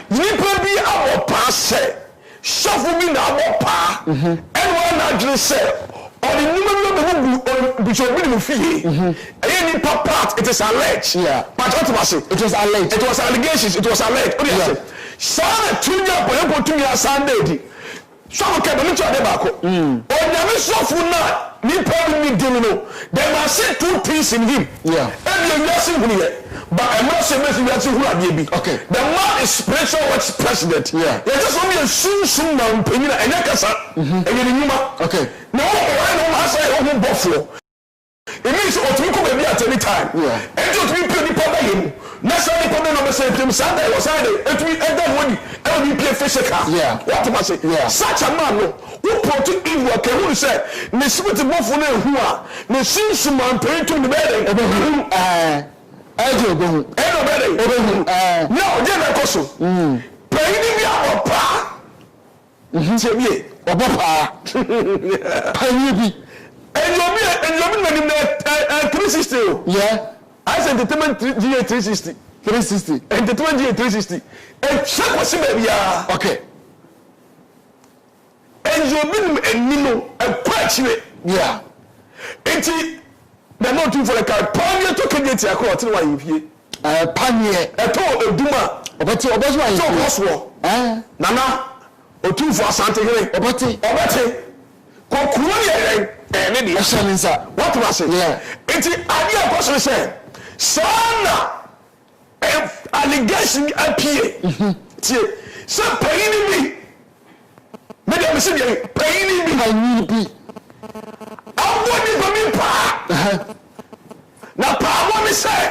Nipa bi abo pa say shuffle bi na abo pa and na adwene say on the bishop bi no fie nipa part it is alleged but what was it was alleged it was allegations it was alleged what do you say sana tunya boyebo tunya Sunday di so ke be ncho de bako onyame shuffle na nipa mi din no there must say two things in him and you see who here. But I'm not saying who are be. Okay. The man is spiritual watch president. Yeah. There's just only a soon man penina and yakasa. Okay. No, I don't have say open buffalo. It means Otuko may be at any time. Yeah. And just be pretty problem. Necessarily problem number say him Sunday or Sunday. It will end up when you play physical. Yeah. What am I say? Yeah. Such a man who put to evil can who say the spirit buffalo who are the soon man pay to the bed. Ejo go hu eno bere obehu no je na koso payini bi abopa chebie obopa payini bi enjobi na nim na 360 yeah I said entertainment GA 360 entertainment GA 360 e chako se ba bia okay enjobi nim enino e kwa chire yeah enti the not for the car panye to kegeti akọ tiri wa yefie panye eto eduma obeti obezo wa yefie so nana otumfo asante here obeti kokuru ye ne de yeshaninsa what was say yeah enti ade akoso say sana allegation apie tie so payini bi me dem se dey payini bi Awoni bomi pa. Na pa wo me say.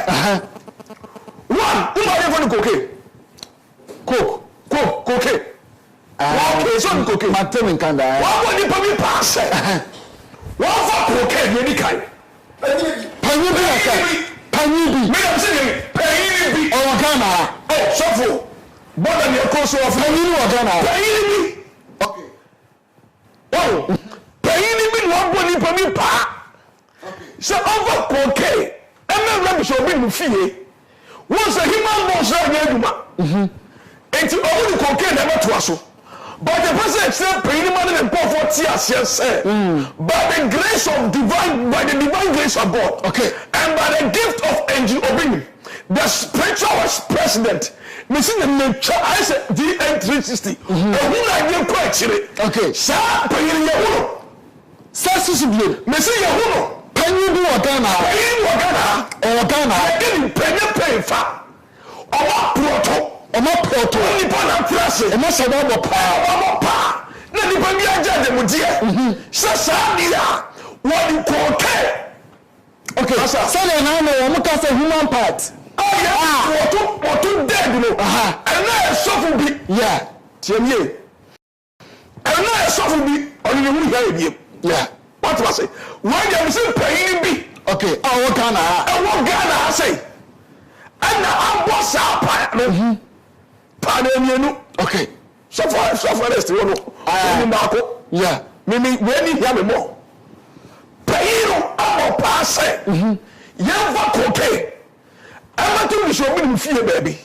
One, who are you going to cook? Okay, so cook. Martin Kanda. Awoni bomi pa say. One for cook you kai. Pani bi. Me am say pani bi. O Ghana. Oh, sofo. Boda me koso of pani o Ghana. Pani bi. Okay. Oh. Payini bi no boni pami pa so over cocaine and na so bi mu fie once a human boss na aduma enti over the cocaine na to aso but the person say payini man na pour for tears yes by the grace of divine grace of God okay and by the gift of angel obeying the spiritual president missing the nature I said DN 360 who na dey kwa chire okay sa payini ya Sasu blue. Messi Yahuno. Penny do Ghana. Any penny pay fa. Owa proto. Only pan press. And most of our power. Then the penny judge them dear. Sasadia. What you call okay. So now we can say human part. Oh yeah. What to dead you know. And now suffer be. Yeah. Tiemie. And now suffer be. Only we hear you. Yeah. What was it? When you say paying be okay. Oh, Ghana say. And now I'm boss up. Pardon okay. So far, let's do Marco. Yeah. Mimi, when you hear me more. Paying our pass. Young for cocaine. I'm not to show me fear, baby.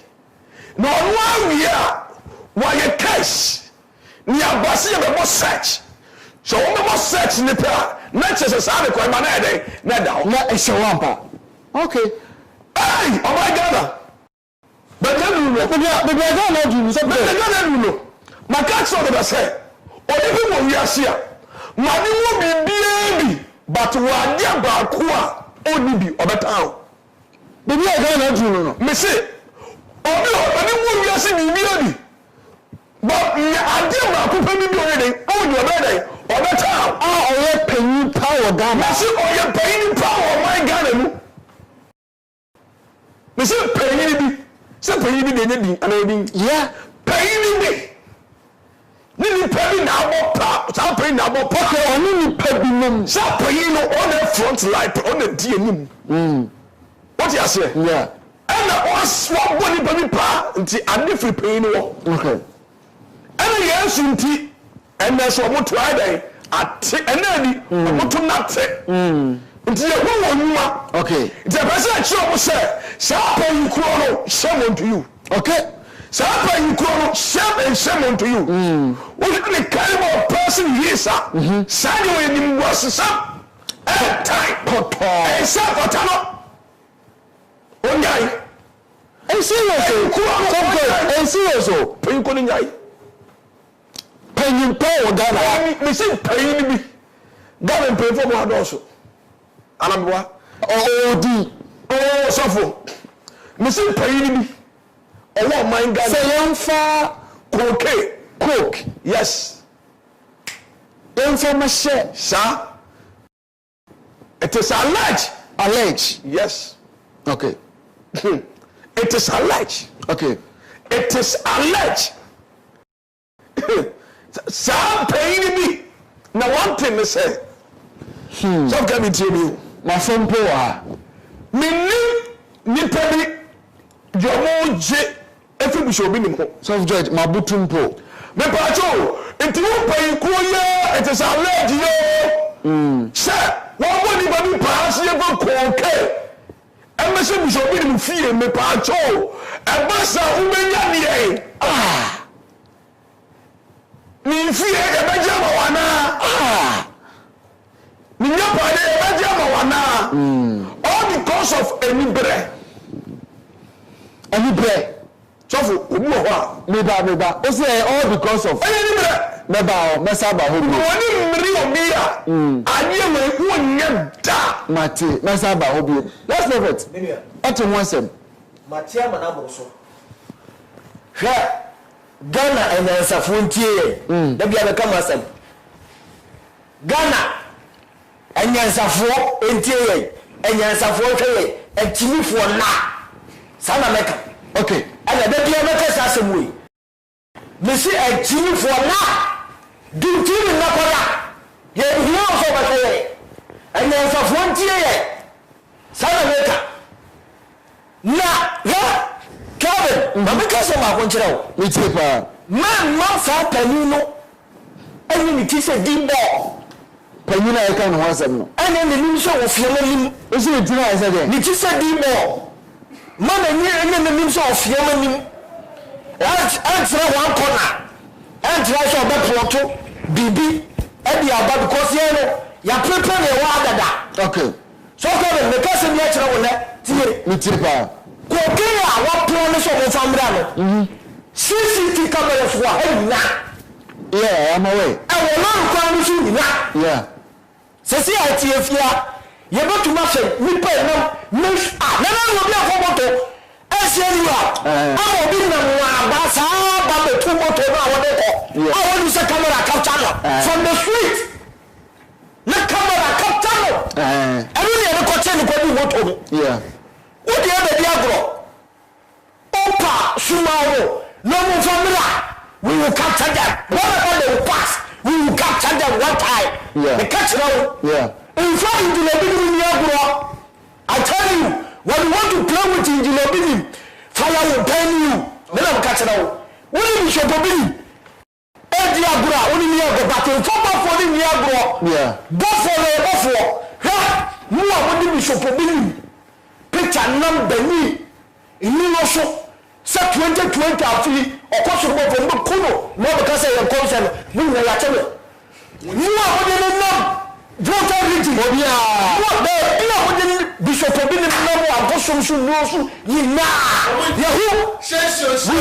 No, why we are. Why you cash? Near Basia, we must search. So we must search nipa not just as I call my name na down na eshawampa okay hey oh my God but then we don't do so no my cat saw that say o even we are here money will be baby but we are there ba ko a oni bi obeta baby I don't do no me say obi we are see bi baby but me ade ma ko pa mi bi o dey o ni obeda Obeta oye penny power Ghana. Me say oye penny power my Ghana. Me say penny bi. Say penny bi dey dey ana yeah. Penny bi. Ni penny na abo sa penny na abo pa. Oni ni penny nom. Sa penny no on the front line on the D anim. What you say? Yeah. And na o swap body penny pa nti ade free penny no. Okay. And sunti and there's one to either at any to nothing. Nti ye hu wonwa. Okay. The person chop say, "Sapa you krono, shame unto you." Okay. Sapa you krono, shame and shame unto you. What the kind of person he is, sir? Sani when was some time poto. And sapatano. Onyai. And serious, and serious, you couldn't die. Paying power, Ghana. We say paying me. Ghana pay for one also. Anamwa. Oh, suffer. Missing paying me. Oh, what mine Ghana. Say, young far coke. Yes. Young for my share, sir. It is alleged. Yes. Okay. It is alleged. Okay. It is alleged. Some paying me. Now one thing they say. Some can be telling you. My phone power. Me ni pedi. Jomo je. Every bishop be ni mo. So judge my butum po. Me pacho. It won't pay kuya. It is alleged yo. Sir, what would you be passing for coke? And Mr. Bishop be ni fie me pacho. And Master umenya ni ni fie ebejama wana ni nyapade ebejama wana all because of enibre chofu obi ho a meba o say all because of enibre meba mesa ba ho bi woni mmiri obi a anye we wonye da mate mesa ba ho bi let's leave it atu wonsem mate amana borso hwe Ghana and Safuntie, the Biana Kamasam. Ghana and Yansafo, NTA, and Yansafo, and Timmy for Na. Sana Mecca. Okay. And the Biana Assembly. Missy and Timmy for Na. Do Timmy Nakola. Yet he also was away. And Yansafuntie, Sana Mecca. Na, Kevin, Mamma Casama, which paper? Man, Massa Penino, and you kiss a deep ball. Penina, I can't want some. And then the news of Yemen is it nice again? It is a deep ball. Man, and then the news of Yemen. Answer one corner. And try to bet Ploto, BB, and the Abba because you prepare a water. Okay. So, Kevin, the cousin natural will let me tip. Kokea wa promise of family. CCTV cameras were held now. Yeah, I'm away. I will not promise you now. Yeah. Sesi ITF ya. You go to Marshall. We pay no. Never will be a photo. SNU. I will be no basa but the two motor I want to say camera capture from the street. The camera capture. Every other question go motor. Yeah. What the other diagro? Opa, Sumaro, no more formula. We will capture them. Whatever they will pass, we will capture them one time. Yeah. They catch now. Yeah. In fact, in the Diagro, I tell you, when you want to play with in the fire will pain you. Then I'm catching now. What is your baby? Diagro, only Diagro, but in former for the Diagro. Yeah. Buffalo. You are only Bishop Obili. Picture number me in also set 2020 after or course from Kuno, no because I am concerned. We will attend it. You are within the number. Voter reading. What the Bishop of Billy number and Boston should know. We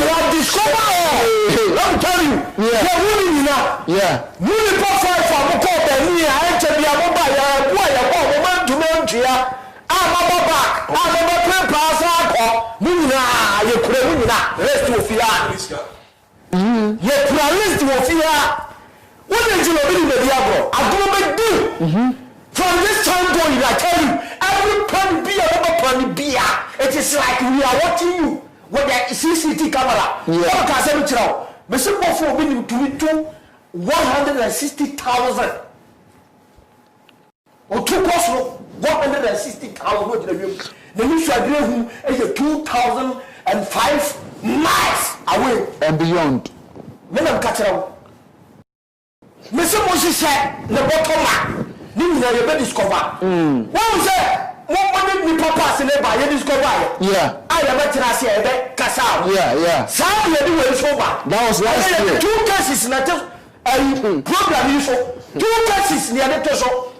have discovered. Let me tell you. Yeah. Women now. Yeah. Women profile from the court and me. I enter the mobile. Why a woman to Montreal. I'm a pass. Muna, you could rest of fear. Yet, rest of fear. What did you know in the Diablo? I'm going to do. From this time going, I tell you, every plan beer, it is like we are watching you with the CCTV camera. What can I say to you? Mr. Buffalo will be to 160,000. Or two possible 160,000. The new Shadri is 2,005 miles away and beyond. When I'm catching up, me say mo hye le bottom ni nyina ye be discover won say mo ni papa se ne ba ye discover yeah I am better as ye be kasa yeah sa ye di we so ba that was last year 2 cases na program you so 2 cases near the so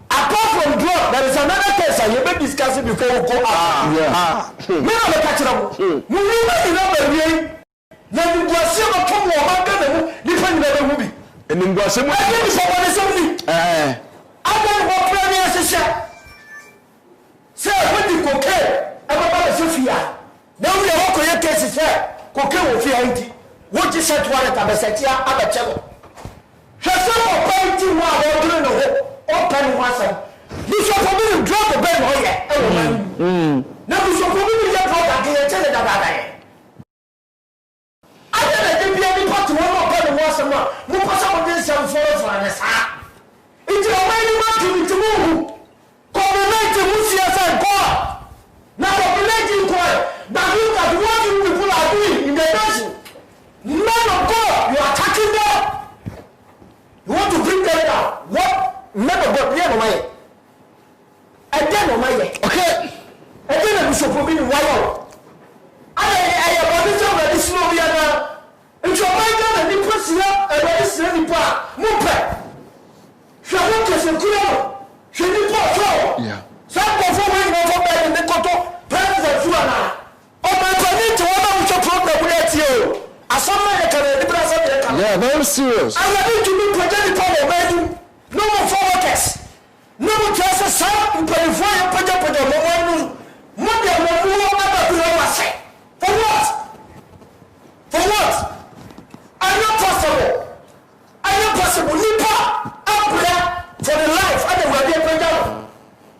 apart from drug there is another case you be discussing before we go out me na be catch am mu ni na ba wi na ni gwase ba to mo ma ga na mu ni pa ni ba hu bi eni gwase mu ni so ba ni so ni aga wo premier sese se wo di koke aba ba se fia na wo ye wo ko ye case se koke wo fia nti wo ji set wa ta be setia aba chelo hwese wo pa nti wa wo dure no ho open wasam bishop obi drop the ben hoye e wo man na bishop obi ya drop that ye chele da da ye ade na de bia ni part wo open wasam a mo pasa mo de sam for na sa nti o man ni ma ti mu community mu siasa ko na community ko but look at what you people are doing in the nation man of God you are attacking them you want to bring them down what men of God yeah no way again no way okay again na bishop obi ni wayo ay body so ready slow bi ana nti o man ga na ni presia e ready sire ni pa mo pe hwe mo kese kuro hwe ni po so yeah so go for we go for bed ni koto president su ana o man ko ni to wa mo cho problem we ati o asoma ye kan ni bra sa ye kan yeah very serious I need to be project problem no more focus no more just some imperfect project mo de mo aba bi wa say for what are not possible nipa abra for the life and the way project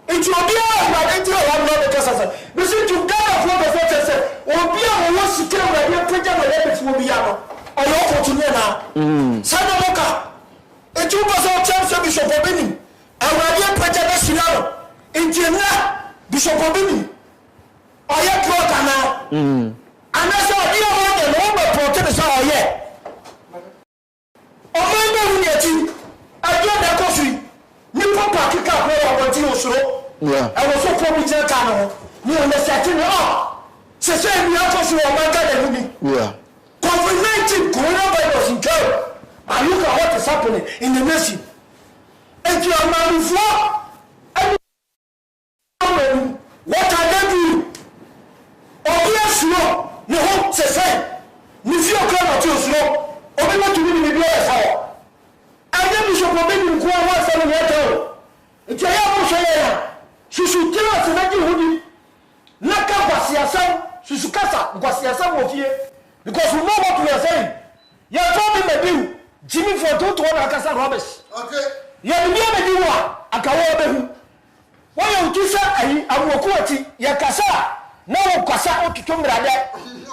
it will be all my entry one no because as we see to gather for the future say obi a wo sikira we dey project we dey will be ya no oyo opportunity na sana moka etu boso chance bishop obini awadi project na sinalo injina bishop obini oye program na anasa odi o mo de no be protect so oye o mo be hu ni ati ajo de kofi ni papa kika ko o won ti osuro yeah I was so poor with your car ni o le setting up se se mi akoso o ma ga de mi yeah COVID-19 coronavirus in Kenya. And look at what is happening in the nation. And you are man before. What are they doing? Oh yes, no. No hope to say. If you come to us, no. Obi want to be in the BS. And then we should come in and go once and water. It's a young show. She should tell us that you would not come to see us. She should cast because she has some of you. Because we know what we are saying. You are talking about you. Jimmy for 2 to 1 akasa rubbish. Okay. You are near the new one. Akawa behu. Why you to say awokuati ya kasa na wo kwasa otutumra de.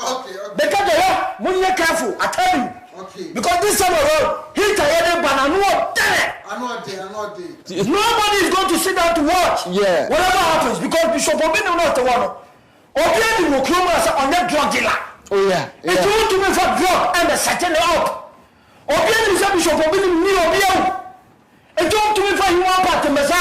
Okay. Because they are when you careful, I tell you. Okay. Because this time around, he tired banana I know day. Nobody is going to sit down to watch. Yeah. Whatever happens because Bishop Obino not the one. Obi will come on that drug dealer. Oh yeah. It want to be for drug and setting up. Obi is a Bishop Obino ni obi o. It want to be for you one part meza.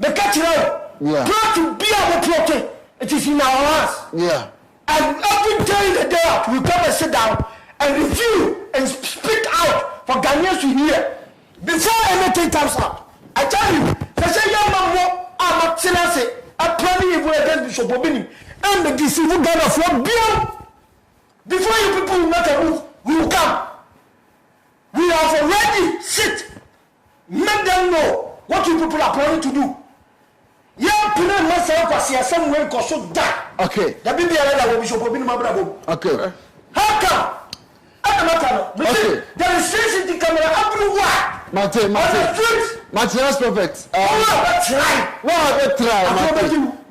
The catch yeah. Try to be our protein. It is in our hands. Yeah. And every day in the day we come and sit down and review and speak out for Ghanaians to hear. Before anything comes up, I tell you, they say young man I'm not saying I plan evil against Bishop Obini and the deceiving God of what beyond. Before you people will make a move, we will come. We have already sit. Make them know what you people are planning to do. Young people must have some way because so die. Okay. The Bible will Bishop Obini Mabrabo. Okay. How come? Okay. There is CCTV camera everywhere. Matthew, that's perfect.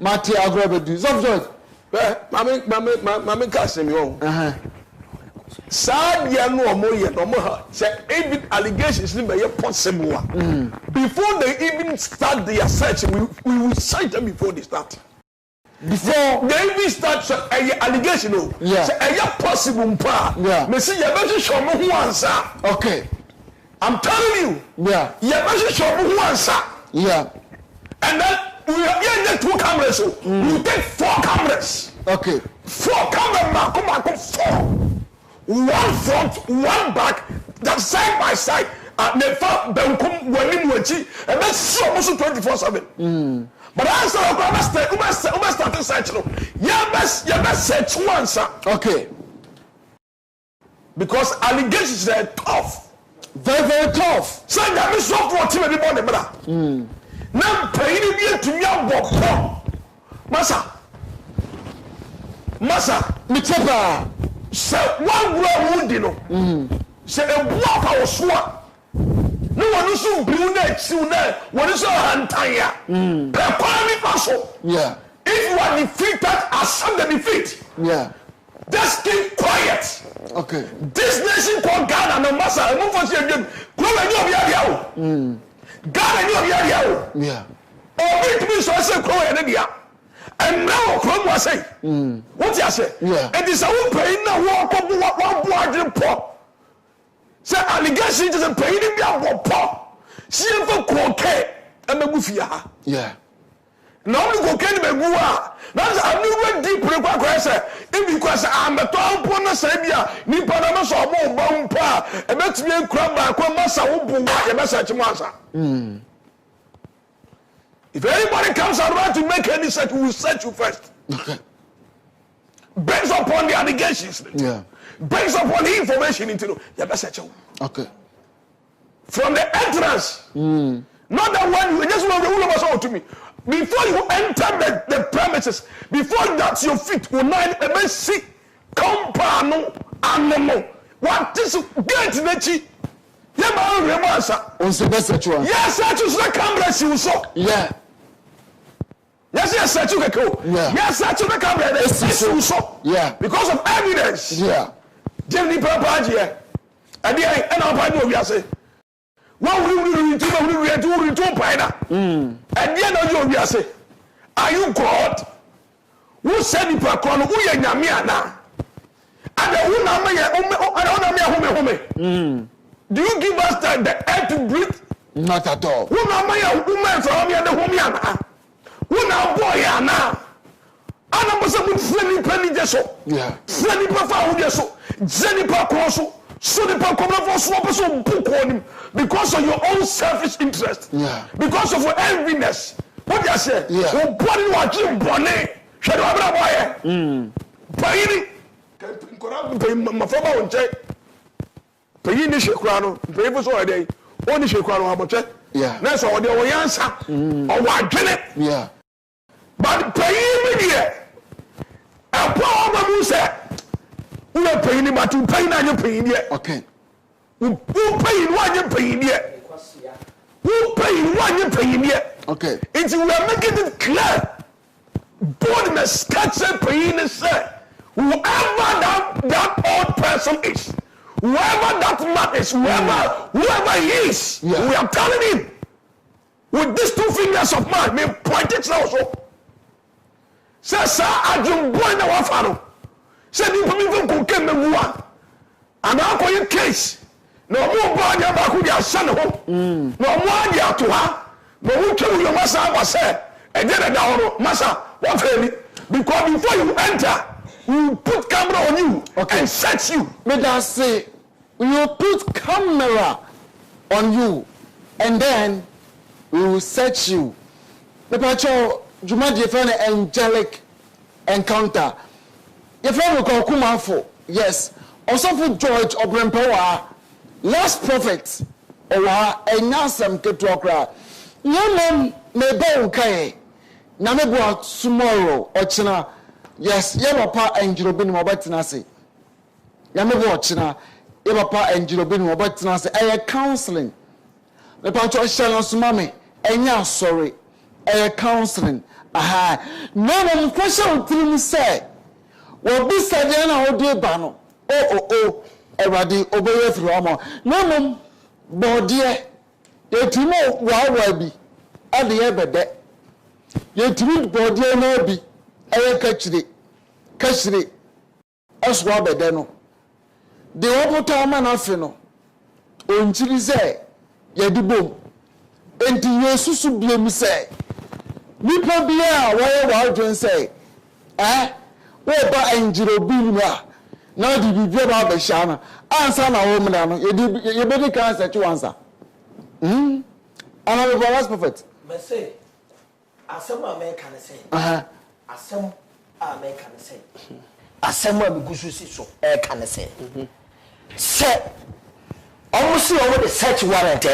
Matthew, I'll grab it. Subject. Mami Kasim, you sad ya no more say even allegations be possible. Before they even start their search, we will cite them before they start. Before they even start a allegation, say possible pa. Me see you better show me who answer. Okay. I'm telling you. Yeah. Yeah, but you shop once. Yeah. And then we have 2 cameras. You take 4 cameras. Okay. 4 cameras, come on, 4. 1 front, 1 back, that's side by side. And the fact that come when you and that's so almost 24/7. But I said, I'm starting search. Yeah, best search once. Okay. Because allegations are tough. Very, very tough. So that means so for team everybody, brother. Now, pay me to your work. Massa. Michepa. So, one wound, you know. Say, a walk our swat. No one is so blue neck, soon there. What is your hand tire? Yeah. If you are defeated, accept the defeat. Yeah. Just keep quiet. Okay. This nation called Ghana, no matter, I move for you again. Ghana, Yeah. Oh, it means so I say, Crow and India. And now, Crow was saying, what you say? Yeah. And this I will pay now, walk up, one pop. Say, allegation is a pain in the pop. See if a croquet and a goofia. Yeah. Now you go can be gua. That's a new way deep request. If because I'm a town pona sabia, ni panama so mo bumpa, a bet me crab, massa ubu, a message massa. If anybody comes around to make any search, we will search you first. Okay. Based upon the allegations. Yeah. Based upon the information into the message. Okay. From the entrance. Not that one, you just want to to me. Before you enter the premises, before that your feet will not even see compano animal. What is get the yes, search you the cameras you saw. Yeah. Yes, search you go. Yeah. Yes, search the camera. Yes, you saw. Yeah. Because of evidence. Yeah. Jenny Papa here. And I'll buy you, say. What will you do? And the end of you, say, are you God? Who said the Pacon? Who are Yamiana? And the woman, do you give us the air to breathe? Not at all. Who am I a woman from the woman? Who now boy? Anna? And I'm a penny jesso. Yeah. Send it for jesso. Send it for so the for swap so book on him because of your own selfish interest. Yeah. Because of your enviness. What you say? Yeah. Oh, body what you bonnet. Shadow of a boy. Payini. My father won't check. Payini Shekrano. Pay for so a day. Only Shekrano about check. Yeah. That's all the way answer. Or what can it? Yeah. But payini here. A power who said. Who are paying but to pay now you're paying yet. Okay. Who paying what you're paying yet? Who paying what you're paying yet? Okay. It's we are making it clear. Boldness, catch paying is whoever that old person is, whoever that man is, whoever he is, we are telling him with these 2 fingers of mine, may point it now so. Say, sir, I don't boy now follow. Say you even go get me one. And I call you case. No more body about who your son home. No more ya to her. No who tell your master was said. And then master, what really? Because before you enter, we will put camera on you and search you. May I say, we will put camera on you and then we will search you. The patrol, you might define an angelic encounter. Your friend will call Kumafo. Yes. Also for George Obrempowa, last prophet, or a Nasam Ketokra. Yaman may go okay. Namebo tomorrow, or China. Yes, Yamapa and Jirobin Mobatinasi. Yamebo China, Yamapa and Jirobin Mobatinasi. A counseling. The Pancho Shalom Sumami, and now sorry, a counseling. Aha. No question to say. Well, this Sadiana or dear Bano. Oh, everybody obey through Amo. No, Bordier, the Timo Wawabi, at the Ebede. Ye tweet Bordier no be, I catch it, as Wabedeno. The Opotama Nafino, onchiri say yedibom enti yesusu biem say nipa bia wo wadwen say wo ba enjiro binwa na di bibia ba be sha na ansa na wo mna no yebedi kan say chiwansa ana be last prophet me say asem a me kan say asem a me kan say asem a me gusu si so kan say say almost over the search warrant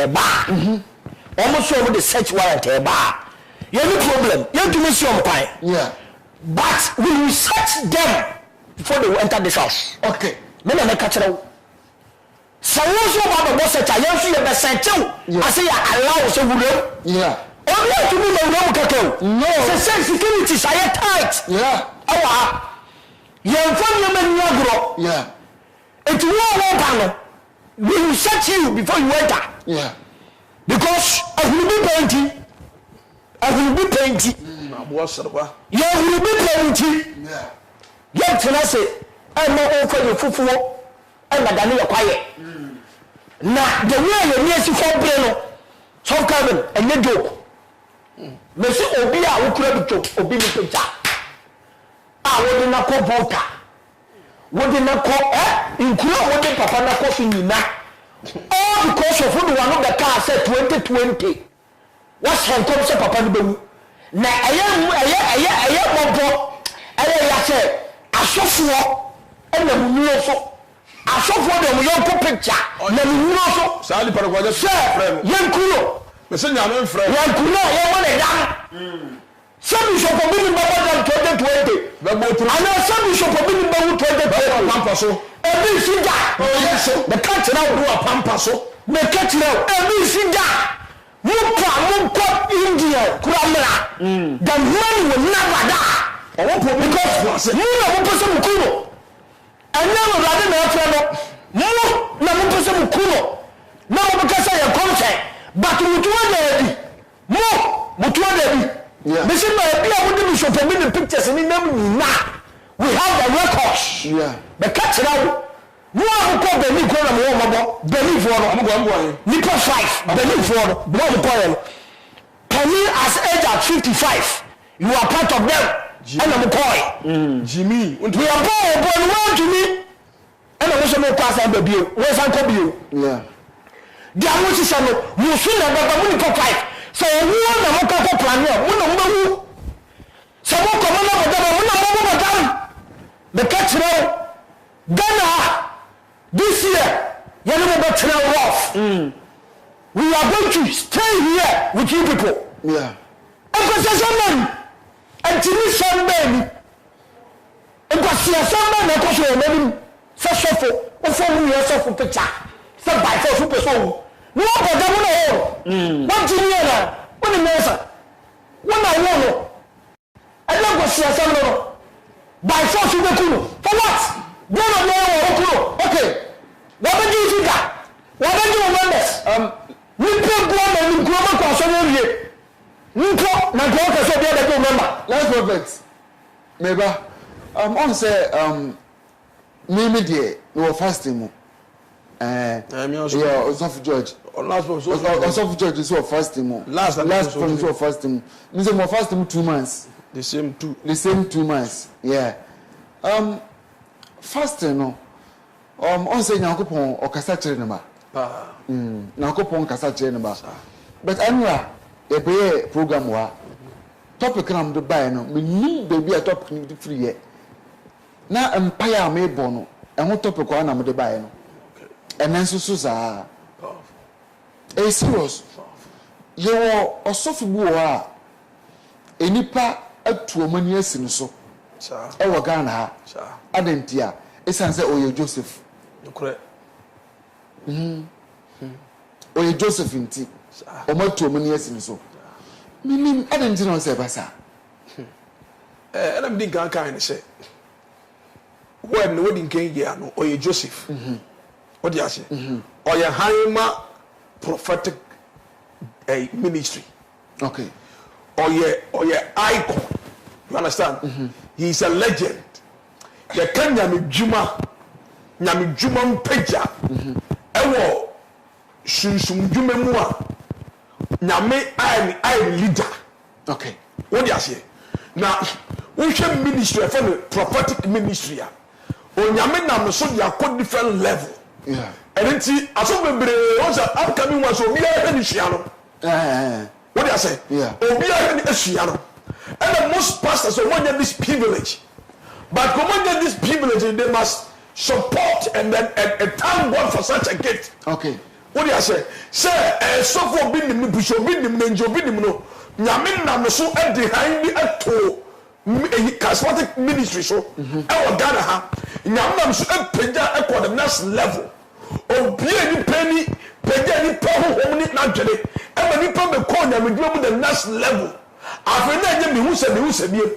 almost over the search warrant you have a problem you have to miss your time but we will search them before they will enter this house okay me na catch them so once you have a search I have you be search I say allow so we only to be the room kakao no say security say tight awa you from your man agro it won't pan we will search you before you enter because I will be painting you will be painting yet can I say I'm not over your fufu and madame your quiet now the way you need to for breno so come and you do me say obi a wo kura bi to obi ni picture wo de na ko voter wo de na ko inkura wo de papa na ko so nyina all because of who one of the car said 2020 what's on come say papa no bewu na aya bobo ya say asofo na munuro so asofo de mo yonko picture na munuro so sa li para kwa je yankuro me se nya no mfra yankuro ya wona dam sabi so ko bi ni baba dam 2020 be bo tru ana sabi so ko bi ni bawu 2020 pampa so ebi sida so the country now do a pampa so me catch now ebi sida mupa India kuramra the man will never die because you know what person mukuno and now rather na afro no na mo person mukuno na mo because ya content but mutuwa dey mutuwa dey me say my bia wo dey show for me the pictures ni nam na we have the records the catch now no one call Benin ko na mo mabo Benin for no mo go nipa 5 Benin for no mo call Penny as age at 55 you are part of them and I'm call Jimmy we are born one to me and I was no pass and baby where's uncle you the amusi say no you feel that but we nipa 5 so we na mo ka plan we na mo so mo ko mo na mo the catch now Ghana this year you know about rough we are going to stay here with you people because someone until somebody because someone na ko so na so sofo o fo mu yo sofo picture so by force super so no go da mo no what do you know what the mesa what na wo no e no go see someone by force we ku for what no okay what do you think what do you members we put one and we go back so we na go ka so be the member let's prophet meba on say me dey no fasting mo Osofu George Osofu George is so fasting mo last from so fasting me say mo fasting 2 months the same 2 months fasting no on say Nyankopon okasa kire ne ba Nyankopon kasa kire ne ba but anyway e be program wa topic na mdo buy no me ni baby a topic ni free here na empire me bo no e ho topic wa na mdo buy no and so sa e serious yo osofu bu wa enipa atuomani asini so e wo Ghana ha adentia esanse oye Joseph okure oye Joseph nti o matuomani asini so minim adentia no se basa and I'm thinking kind say when we didn't get here no oye Joseph what do you say oye Haima prophetic ministry okay oye icon you understand he's a legend the Kenya nyame djuma mpagya ewo sunsum dwuma mu a nyame I leader. Okay. What do you say? Now, we should ministry from the prophetic ministry. Onyame nam so dia ko different level. Yeah. And then as we be once upcoming ones obi a ni hia no. What do you say? Yeah. Obi a ni hia no. And the most pastors want this privilege. But command this privilege they must support and then thank God for such a gift. Okay. What do you say? Say so for being the bishop being the njo being no. Nyame nam so e behind the ato charismatic ministry so e wo Ghana ha nyame nam so e pagya e the next level obie ni pani pagya ni pa ho ni na dwele e ma ni pa be call nyame dwuma mu the next level afi na nye me hu se biem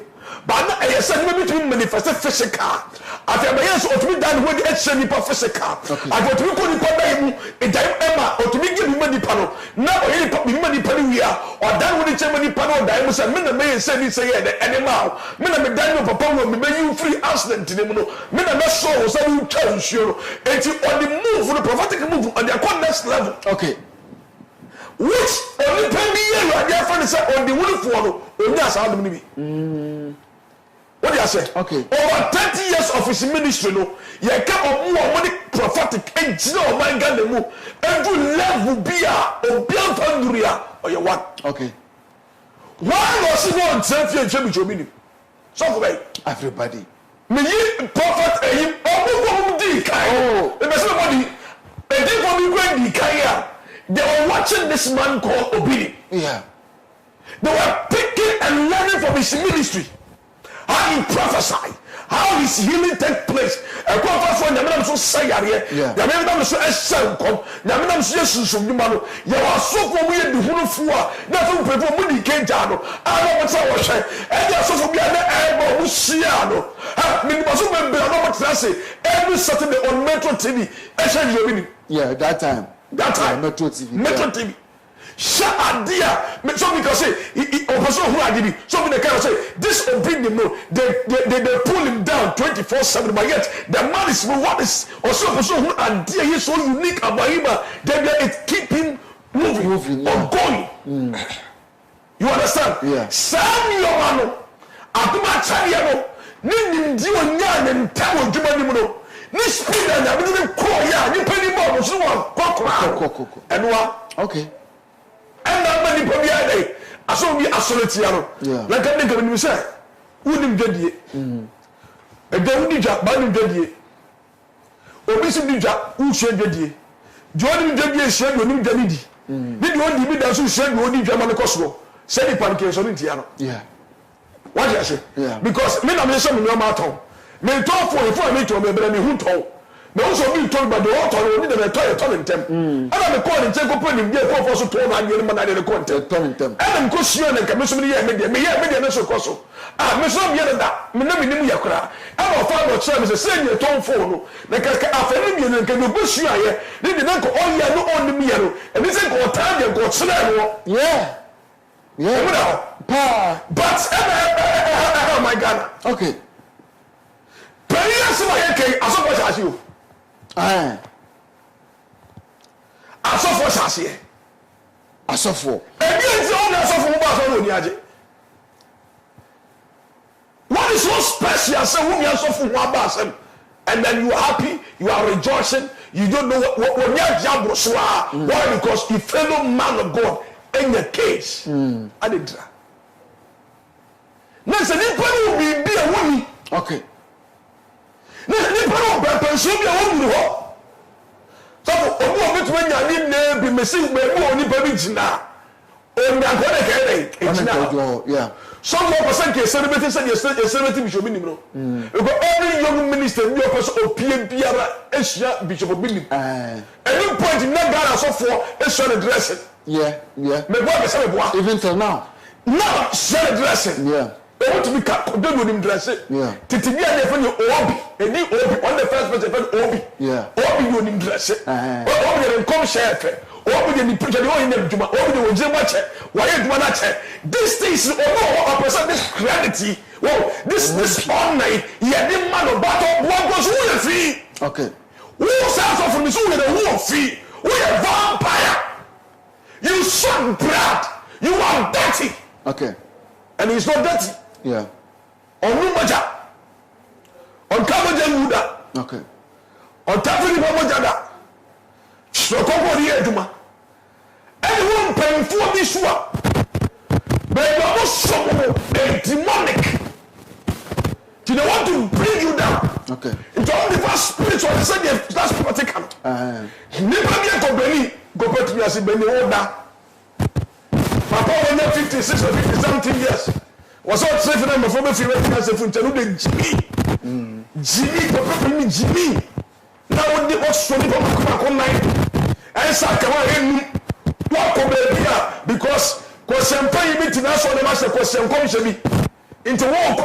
but na e say me between manifest physical afi ba yes otumi dan ho di e che ni pa physical afi otumi ko ni pa ba mu e dai e ma otumi gi ni ma ni pa no na o ye ni pa ni ma ni pa ni wi a o dan ho ni che ma ni pa no dai mu say me na me say ni say e animal me na me dan no papa wo me be you free accident ni mu no me na me so wo say you twa nsuo no enti on the move the prophetic move on the next level. Okay. Which only penny year you are there for say on the wood for no only as how do me. What do you say? Okay. Over 30 years of his ministry, no, you can't money prophetic and no man got the move. Every level be or built on Duria or your one. Okay. Why was he not self your meaning? So for everybody. Me prophet and him all the kind. The best body. And then for me when the kind they were watching this man called Obidi. Yeah. They were picking and learning from his ministry. How he prophesied, how his healing take place. A prophet for Nyame so say yare. Nyame so esen kom. Nyame so yesusu nduma no. Ye wa so ko we di hunufu a na so pefo mu di kenja no. Ana mo tsa wo hwe. E dia so fo bia na e bo mu sia no. Ha me ni so be no mo tsa say every Saturday on Metro TV. E hwe yo bi ni. Yeah, that time. Metro TV. Metro TV. Sha idea me so because say person who are so me the kind of say this obedient no they pull him down 24/7 but yet the man is what is also person who idea he so unique about him that it keep him moving or going. You understand? Yeah. Sam your man atuma chaya no ni ndi onya ne ntawo djuma ni mu no ni speed na bi ni ko ya ni pani mo so wa kokora enwa. Okay. And that many people are there. I saw me isolate you. Like I think when you say, "Wouldn't get ye?" And then wouldn't you? Wouldn't get ye? Or be some ninja who said get ye? Jordan get ye said when you get it. Did you want to be that who said when you get on the Cosmo? Said the pancakes on Indiana. Yeah. What did I say? Yeah. Because me na me some in your mouth. Me talk for me to me, but me who told. Me also be told by the author who did the toilet them. And I'm calling take up in the air for so to man you man the content. And I'm question and commission me media no so koso. Ah me so be that. Me na me nim yakura. I'm a father service say you ton phone. Na ka afeni bi na ka no busu aye. Ni de na ko on ya no on me ya no. E be say ko time ya ko tsena no. Yeah. Yeah. But oh my God. Okay. Players why okay aso for chase you. Asofo sase asofo ebi enti on asofo mo ba so no ni age. What is so special say who you asofo who aba asem and then you are happy, you are rejoicing, you don't know what you jabro so why? Because you fellow man of God in your case adedra na se ni panu bi a woni. Okay. Ni panu ba pension bi a woni ho. So omo betuma nya ni na bi mesi me mo ni pa bi jina o nya ko de ke dey jina. Yeah. Some more percent ke celebrate say celebrate bishop bi nimro. Because every young minister bi o person opie biara ehia bishop bi nim. Any point na Ghana so for e show the dressing. Yeah. Me boy be say me boy. Even till now. Now show the dressing. Yeah. They want to be don't him dressing. Yeah. Titi bi ade for you obi. Eni obi on the first person for obi. Yeah. Obi you him dressing. Obi dey come share fe. Obi dey preach dey on him juma. Obi dey oje ma che. Why you do na che? This things omo person this reality. Wow, this online yeah the man of battle what goes who you free. Okay. Who sounds of me so who you free. Who you vampire have blood. You are dirty. Okay. And he's not dirty. Yeah. On Numaja. On Kamaja Muda. Okay. On Tafini Pamajada. So Koko the Eduma. Anyone paying for this one. But you are not so demonic. Do they want to bring you down? Okay. It's all the first spiritual. They said that's political. Never be a company. Go back to me as a Benny Oda. Papa when you're 56 or 50 something years. Was all safe for them before me feel like as a funtelu de Jimmy. Jimmy, Papa me Jimmy. Now when they watch Sony from Kumako night. I said come on walk over here because question pay me to national the master question come to me. Into walk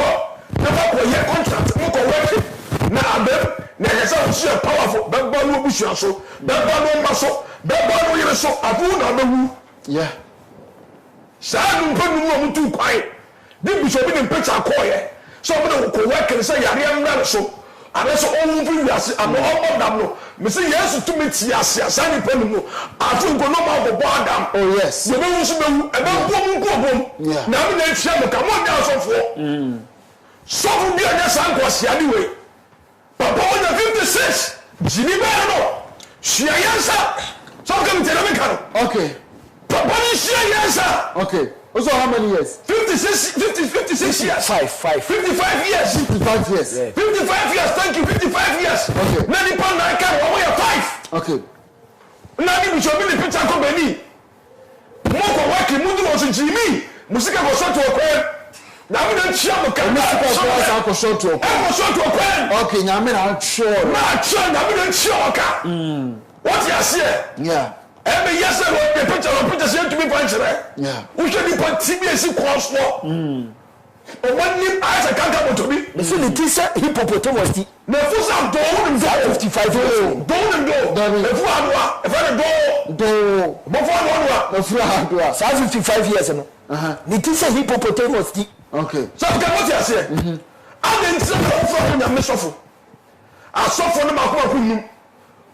never go here contract no go work. Na abem na yesa o powerful beba no obusu so beba no maso beba no yere so abu na bewu yeah saa no panu mu omutu kwai di bishop bi picture call ye so be no ko work say yare amna so ane so on fu wiase ano omodam no me say yesu to meti ase asani panu mu afu ngo no ma go adam oh yes ye bewu so bewu e be bom ko bom na me na tia me ka mo nya so fo so fu bi anya san ko sia ni we Papa on the 56, Jimmy Bano, Shiayansa, so come to the okay. Papa Shiayansa. Okay. Also, how many years? 56 years. 55 years. 55 years. Yeah. 55 years, thank you, 55 years. Okay. Nani Panda, I can't, 5. Okay. Nani, we should be the picture company. Moko working, Mudu was Jimmy. Musika was shot to a coin. Now we don't share the camera. I was shot to a coin. Okay, now I'm not sure. Not sure, now we don't share. What you say? Yeah. Every yes, I want the picture of pictures to be punched. Yeah. We should be put TBS cross law. But when you eyes I can't come to me. The Philippines hippopotamus. The fools are down 55 years old. Down and go. If I go, before 55 years ago. Nitisa hippopotamus. Okay. So what you say? I didn't say from the message. I saw from the Maku.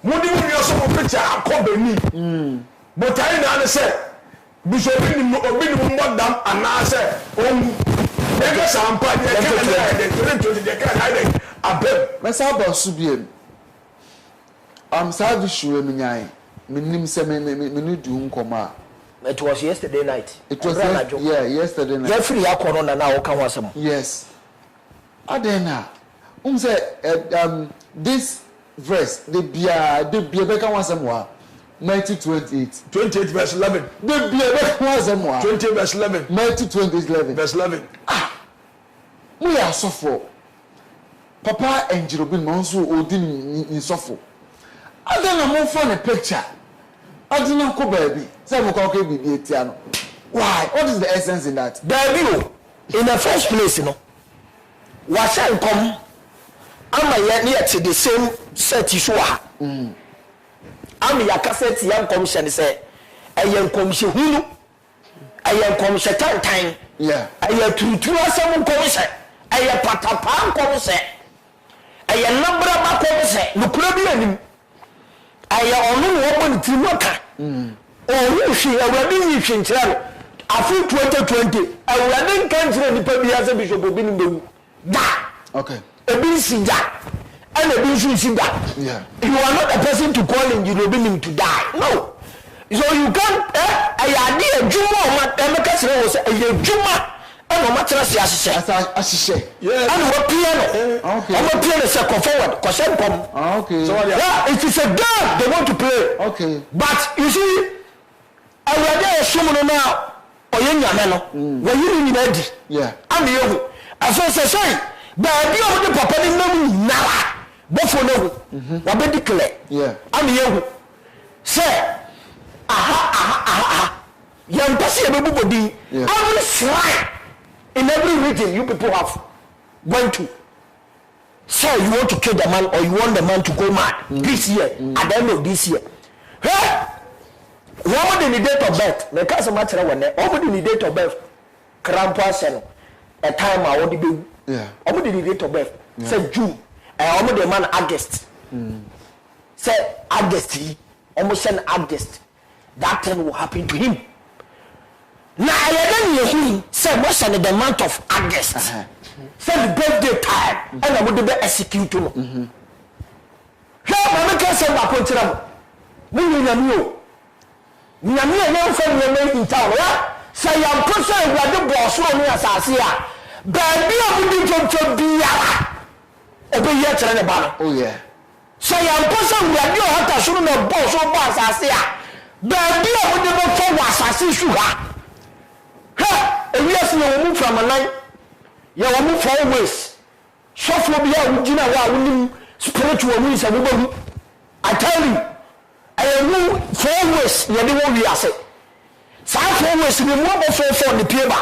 Mudi we also picture akobeni but I na say bishop ni obi ni mo dam ana say on e ga sampa de ka de abem mesa ba subiem am service sure me nyai menim se me du nkoma. It was yesterday night. It was yesterday night. Jeffrey akono na na wo kan wasem. Yes. Adena say this verse the bia beka wasemwa Matthew 28 verse 11 the bia beka wasemwa 20 verse 11 Matthew 28 verse 11 we are suffer papa enjirobin mo nso odi ni suffer adana mo for the picture adana ko baby say mo ko bibi etia no why what is the essence in that baby in the first place no wa say come ama ya ne at the same set so ha ama ya cassette ya commission say ayen commission hunu ayen commission tantan yeah ayen tutu asem commission ayen patapa commission ayen nambra ba commission nukura bi anim ayen onu wo mo ntimaka onu hwe awadi yi hwe nkyira afu 2020 awadi nkankyira nipa bi ase bishop obi ni bewu da okay ebi sinja and ebi sinja yeah you are not a person to call in you him to die no so you can't ayade adwuma o ma emeka sere wo say ayadwuma and o ma tira se asise yeah and what piano okay o piano say come forward cause them come okay so yeah it is a game they want to play okay but you see ayade esum no na oyanyame no we yiri ni na di yeah and you aso say baby o de papa ni nam nara bofo no wa be declare yeah am yehu say yan pasi e be bubodi every shrine in every region you people have went to say you want to kill the man or you want the man to go mad this year at the end of this year hey what the date of birth the case matter when what the date of birth crampo aseno a time I want to be yeah omo the date of birth say June omo the man August say August omo send August that thing will happen to him na ayɛdɛ ne yɛhui sɛ mɔhyɛ the month of August sɛ the birthday time ɛna mode bɛ execute no hwɛ ma meka sɛ baako nkyerɛ mo ne nyame o nyame a yɛmfa nneɛma in town sɛ yɛmpo sɛ awurade bɔɔ soro ne asase a baabi a mode mfamfa biara ɔbɛyi akyerɛ ne ba no sɛ yɛmpo sɛ awurade ɔhata soro na bɔɔ soro bɔ asase a baabi a mode bɛfa wɔ asase so ha ewiase na wo mu framanan ya wo mu 4 ways sofo bia wo gina wa wo nim spiritual mu isa wo bahu I tell you I know 4 ways ya de wo wiase sa 4 ways ni mo bo fo ne pie ba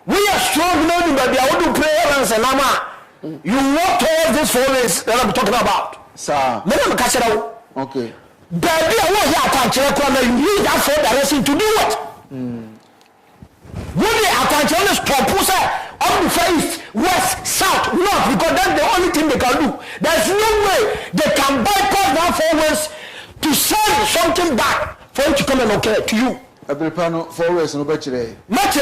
we are strong now in bia wo do prayer and sanama you walk towards this 4 ways that I'm talking about sir me na ka kira wo okay baby I wo ya ta kira ko na you need that 4 direction to do what when they attention is proposed on the east, west, south, north, because that's the only thing they can do. There's no way they can bypass that 4 ways to send something back for it to come and occur to you. Every panel 4 ways no better. But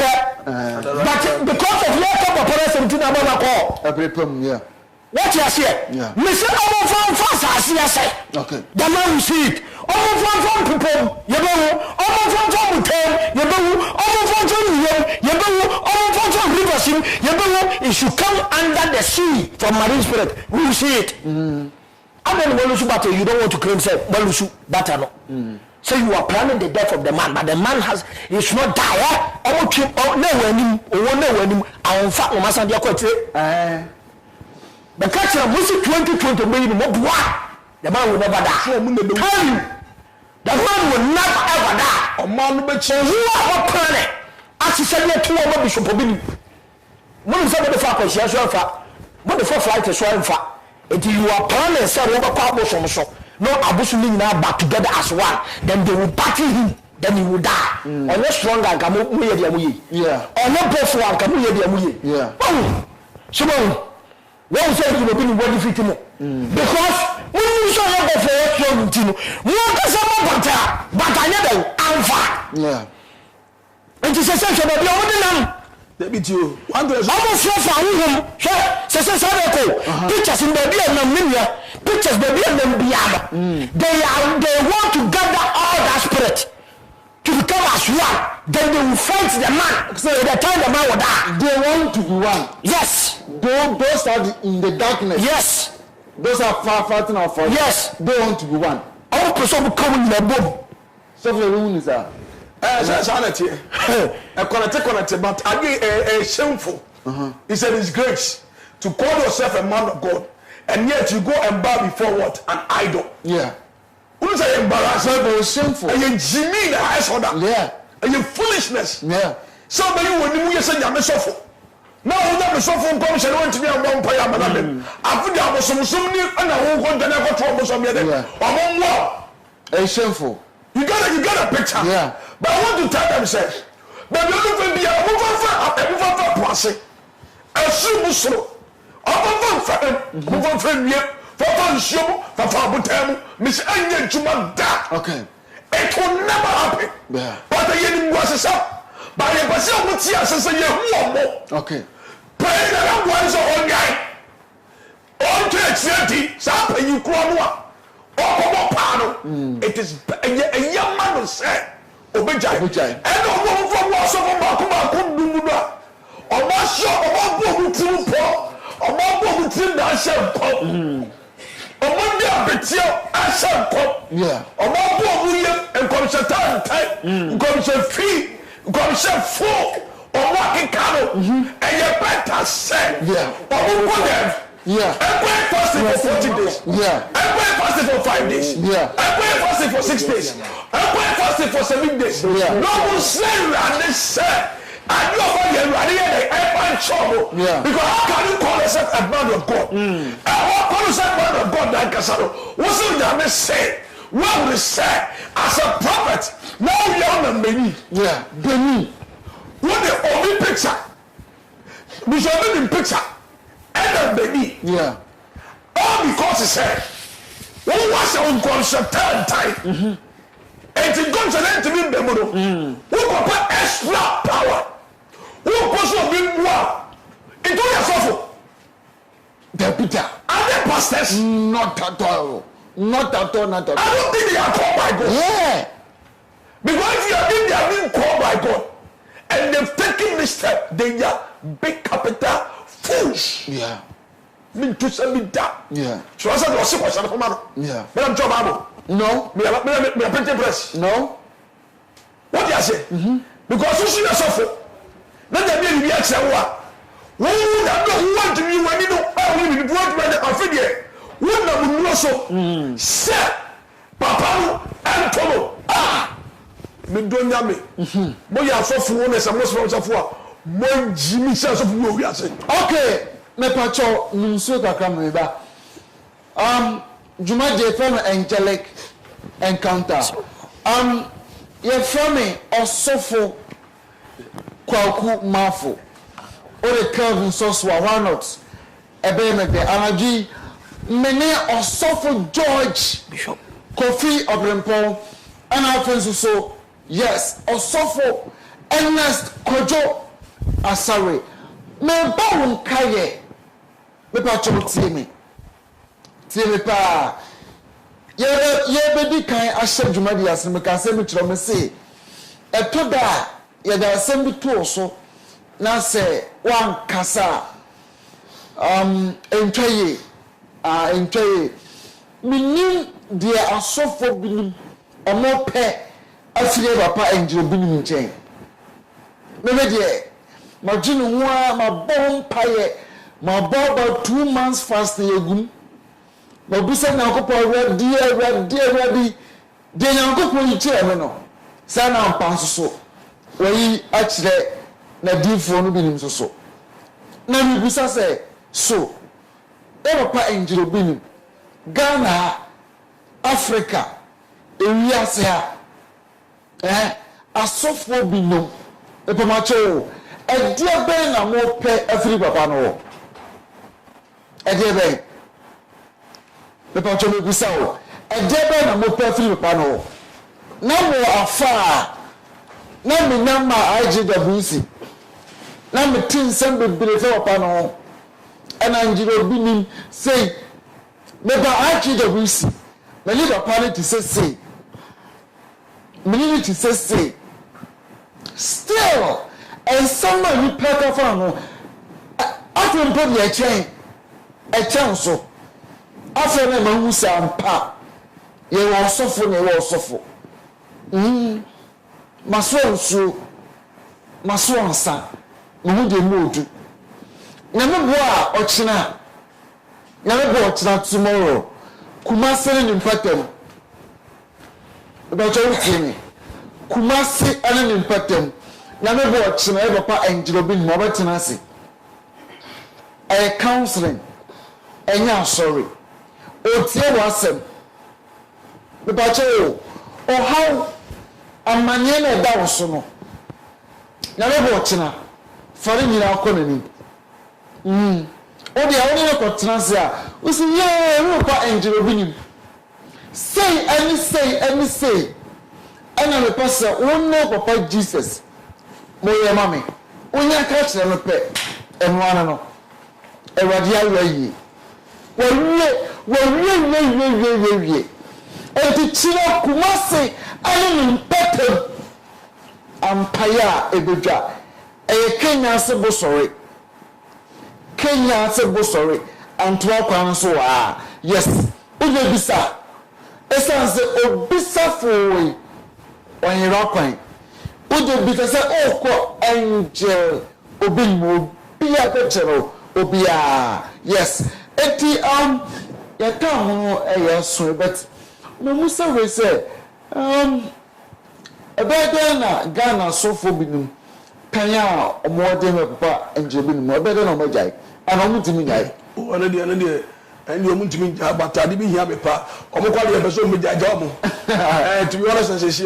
because of your top of 17 about call. Every pum, yeah. What you say? Yeah. Mr. Omo fast as I say. Okay. The man will see it. Omo people, you know, Omo Mutem, you know, Omo you know, Omo rivers, you know, it should come under the sea from marine spirit. We will see it. I don't want to battle, you don't want to claim say Balusu battle. So you are planning the death of the man, but the man is not die. In fact, we must have the culture of 2020 made him the man will never die. Tell you, the man will never ever die. A man will change you are a planet. As you said, you're 2 hours bishop Obini. One is the fact that she has your fact. What the 4 flight is so far. Until you are planning, sir, over Pablo Somoso. No, Abusuling now back together as one. Then they will battle him. Then he will die. Or not stronger, yeah. Or not powerful, yeah. Oh, so. One said you will be ready for him. Because when you saw him for what you want to say but I never alpha. Yeah. And she says, I'm going to be you. I'm going to pictures in the beer and pictures baby and beyond. They want to gather all that spirit to become as one. Then they will fight the man. So at the time the man will die. They want to be one. Yes. Those are in the darkness. Yes. Those are fighting our fight. Yes. They want to be one. All person will come in the boom. So the room is that. But again, shameful. He said it's grace to call yourself a man of God, and yet you go and bow before what? An idol. Yeah. Who say embarrassing? Very shameful. And you Jimmy in the highest order. Yeah. And you foolishness. Yeah. Somebody will you say you suffer. Now we have suffer commission want to be a one player madam. After there was some and I won't go to never trouble some other. Among what? It's shameful. You got a picture. Yeah. But I want to tell them say, but you look at the move on passing. A super slow. Move on for show for Fabutem, Miss Anya Jumada. Okay. It will never happen. Yeah. But the enemy was up. By a person with tears and say, okay. Pray that one is a guy. On to exciting, Sapa, you crowd. It is a young man who said, Obejai. And a woman from Wasapa couldn't do that. Or my shop, or my book to poor, or my book to the shall come. Or one day, I shall come. Yeah. Or my book, William, and Commission time, Commission fee. Commission full or walking cattle, and your better say, yeah, but who put them? Yeah, and pray fasting for 40 days, yeah, and pray fasting for 5 days, yeah, and pray fasting for 6 days, and pray fasting for 7 days, yeah. No one say, and they say, and you are ready and trouble, yeah, because how can you call yourself a man of God? And what call yourself a man of God like Casado? What's the damage say? What will say as a prophet? Now we are on Benny. Yeah, Benny. What the only picture? We should have been picture. And then Benny. Yeah. All because he said, who was on concept time? And to go Once an entity in the mono, who put extra power, who push big war into your sofa. The Peter. Other pastors? Not at all. Not at all, not at all. I don't think they are called by God. Yeah. Because if you are in, they are being called by God. And they've taken this step, they are big capital fools. Yeah. Me to say me that. Yeah. So I said, "What's it? What's it?" Yeah. Me am job abo. No. Me am printing press. No. What do you say? Because you see yourself. Let there be a real chewa. Who want to be when you know how we do what when I figure. Who na mu so. Say, Papa and Tomo. Me don ya me. Mo ya so fu won esa mo so fu a. Mo jimi se so fu we ase. Okay. Me pacho nunsu kakra me ba. Juma je from angelic encounter. Ye from me osofo kwaku mafo. O de Calvin Soswa why not? Ebe me de anaji mene osofo George Bishop Kofi Obrempon and afenso so yes osofo Ernest Kojo Asare me ba won kaye me pa cho tie me pa ye be di kan ahye dwumadi asem me ka se me kiro me se etoda ye da asem bi to so na se wan kasa entwaye minim dia asofo binim omo pe afire papa enjiro binim nchen me de maginu wa ma bon paye ma bo about 2 months fast yegum ma bisa na ko power dia de nyankopon yi kire me no sa na mpa so wayi akire na difo no binim so na mi bisa se so e papa enjiro binim Ghana Africa ewiase ha asofo binom e pamacho e dia ben na mo pe afiri papa no e dia ben e pamacho me bisa o e dia ben na mo pe afiri papa no na mo afa na mi na ma IGWC na mi tin sem bebere fe papa no e na njiro binim say Meba IGWC, my leader party to say, me to say, still, and someone you pack a farm, after you put your chain, a chance so, after them who say I'm pa, you are suffering, you are suffering. My swan son, no de mood. Never boy or china. Never watch that tomorrow. Kumasi and Impatem. About your team. Kumasi and Impatem. Never watch never pa and Jobin Mobile Tenancy. A counseling. And now sorry. Oh, dear wasem. About you. Oh, how a manana that was so. Never watching her. Foreign in our colony. Odi a woni ko transia o si ye ru pa angel binim say ana me pasa wonno papa Jesus mo ye mame onya ka kire me pe enwana no ewadi awayi we enti chira kumase ani mpetem ampaya ebedwa Kenya se bo sorry Kenya said, "Go sorry." And to our so yes. Uje bisa. Esa se obisa for when you rock when. Uje bisa say oh ko angel obinmo bia pechero obia. Yes. Eti ya come so but no musa we say ebede na Ghana so for binum kanya omode me papa angel binum ebede na omajai. And I'm to me, and you're to me, but I didn't hear me. I'm going to be so job. To be honest, as I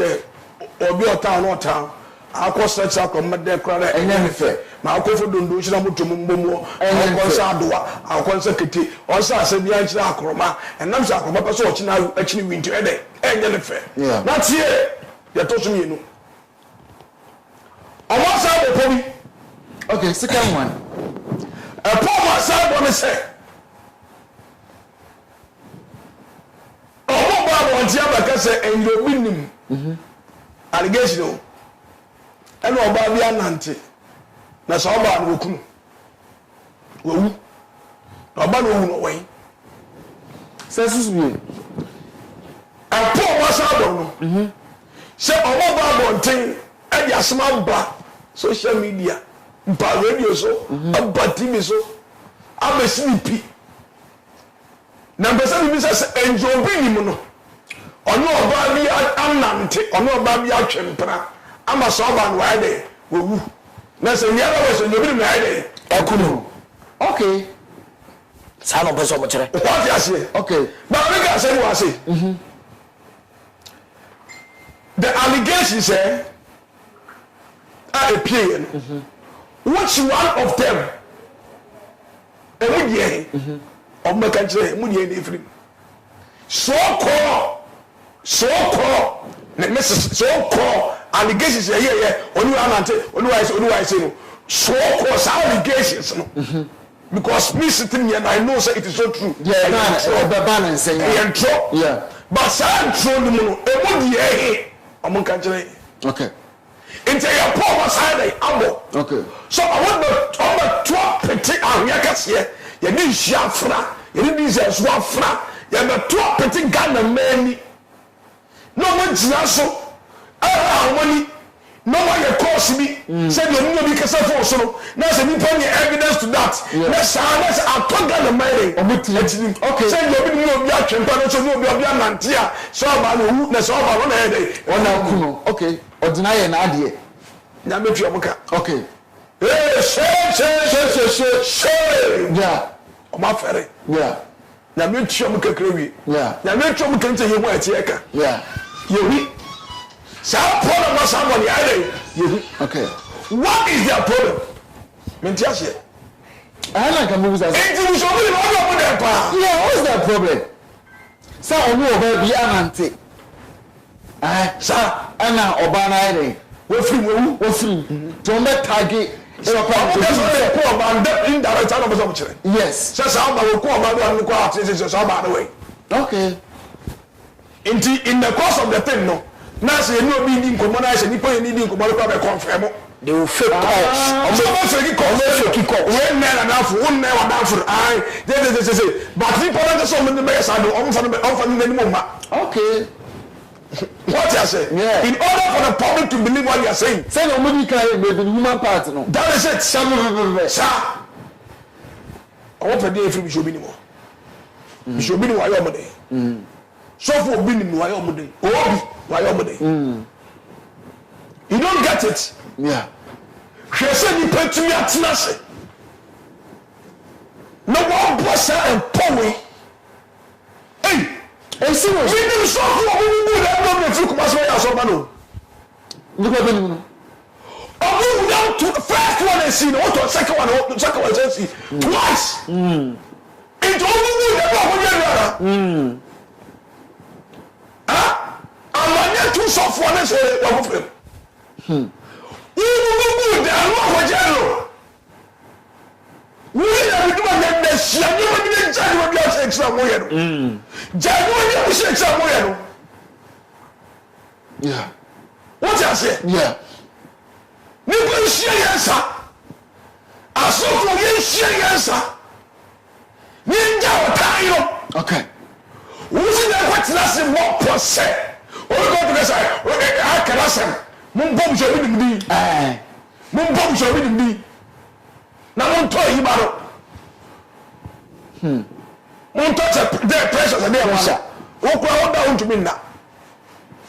or be a town or town. I'll cost such a command cry and anything. My coffee don't do some to Mumbo and Consadua, our consecutive, also I said, the Acroma, and I'm sorry, my person actually win to a day and anything. That's here. ya to so mienu omo sa bo pobi okay second one Paul was saying on say omo ba won ti abaka say enyo binim allegation eno oba bi anante na so oba no okunu wowu oba no wu no wen sensus bi Paul was saying no say omo ba bonten e dia asema ba social media mpa radio so aba TV so aba sleepy na mpesa bi say enjo bi ni mu no ono oba bi anante ono oba bi atwempra ama so oba no wa de wowu na say nyara we so nyobi na de ekunu okay sa no beso mo kire what you say okay but we can say what say the allegations say are appearing which one of them emudie of me kan kire emudie na efrim so call na message so call allegations here onu anante onu why say no so call allegations no because me sitting here and I know say it is so true yeah ban say yeah but say true no emudie omo kan kire okay into your power side abo okay so I want to pity ahia kase ye ni hyiafra ye ni Jesus wafra ye be to pity Ghana mani no mo gina so harmony no one your course bi say the no bi kase for so no na say ni pon evidence to that na say I talk Ghana mani okay say you bi no bi atwempa no so no bi anantia so ba no na so ba no na dey ona kuno okay ordinary na ade na metu omuka okay say yeah oma fere yeah na metu omuka krewi yeah na metu omuka nte ye mu atieka yeah yewi sa problem was somebody ade yewi okay what is their problem mentiasie I like a movie that enti so bi no do dem pa yeah what's the problem sa onu oba bi anante sa ana oba na ire wofiri to me tagi e pa ko ba ndep indirect na bo so kire yes sa ba ko ba do ko ati sa ba the way okay in the course of the thing no na say ni obi ni nkomo na say ni pa ni nkomo ko be confirm they will fake calls fake call when na na fu un na wa da fu ai they but people don't so many be say on fa ni mo ma okay what you say yeah. In order for the public to believe what you are saying say no money can be the human part no that is it sir I want to dey free bishobi ni mo bishobi ni wa yo mo dey so for obi ni wa yo mo dey obi wa yo mo dey you don't get it yeah hwe say ni petumi atena se no one person and power hey e si wo we need so for obi ni na no fi kuma so ya so ba no ndiko be ni no obi down to the first one and see no to second one just see twice it obi ni na ba ko ya ra amanya tu so for na say wa ko frem you da no ko jelo we are doing that shit you want to judge what you say extra mo yero judge what you say extra mo yero yeah what you say yeah ni ko share yansa aso ko ye share yansa ni nja o tayo okay wusi na kwati na se mo pose o go to say o akara sem mun bom so bi ni mun bom so bi ni na mun to yi baro mun to the pressure na e wala o ko o da untumi na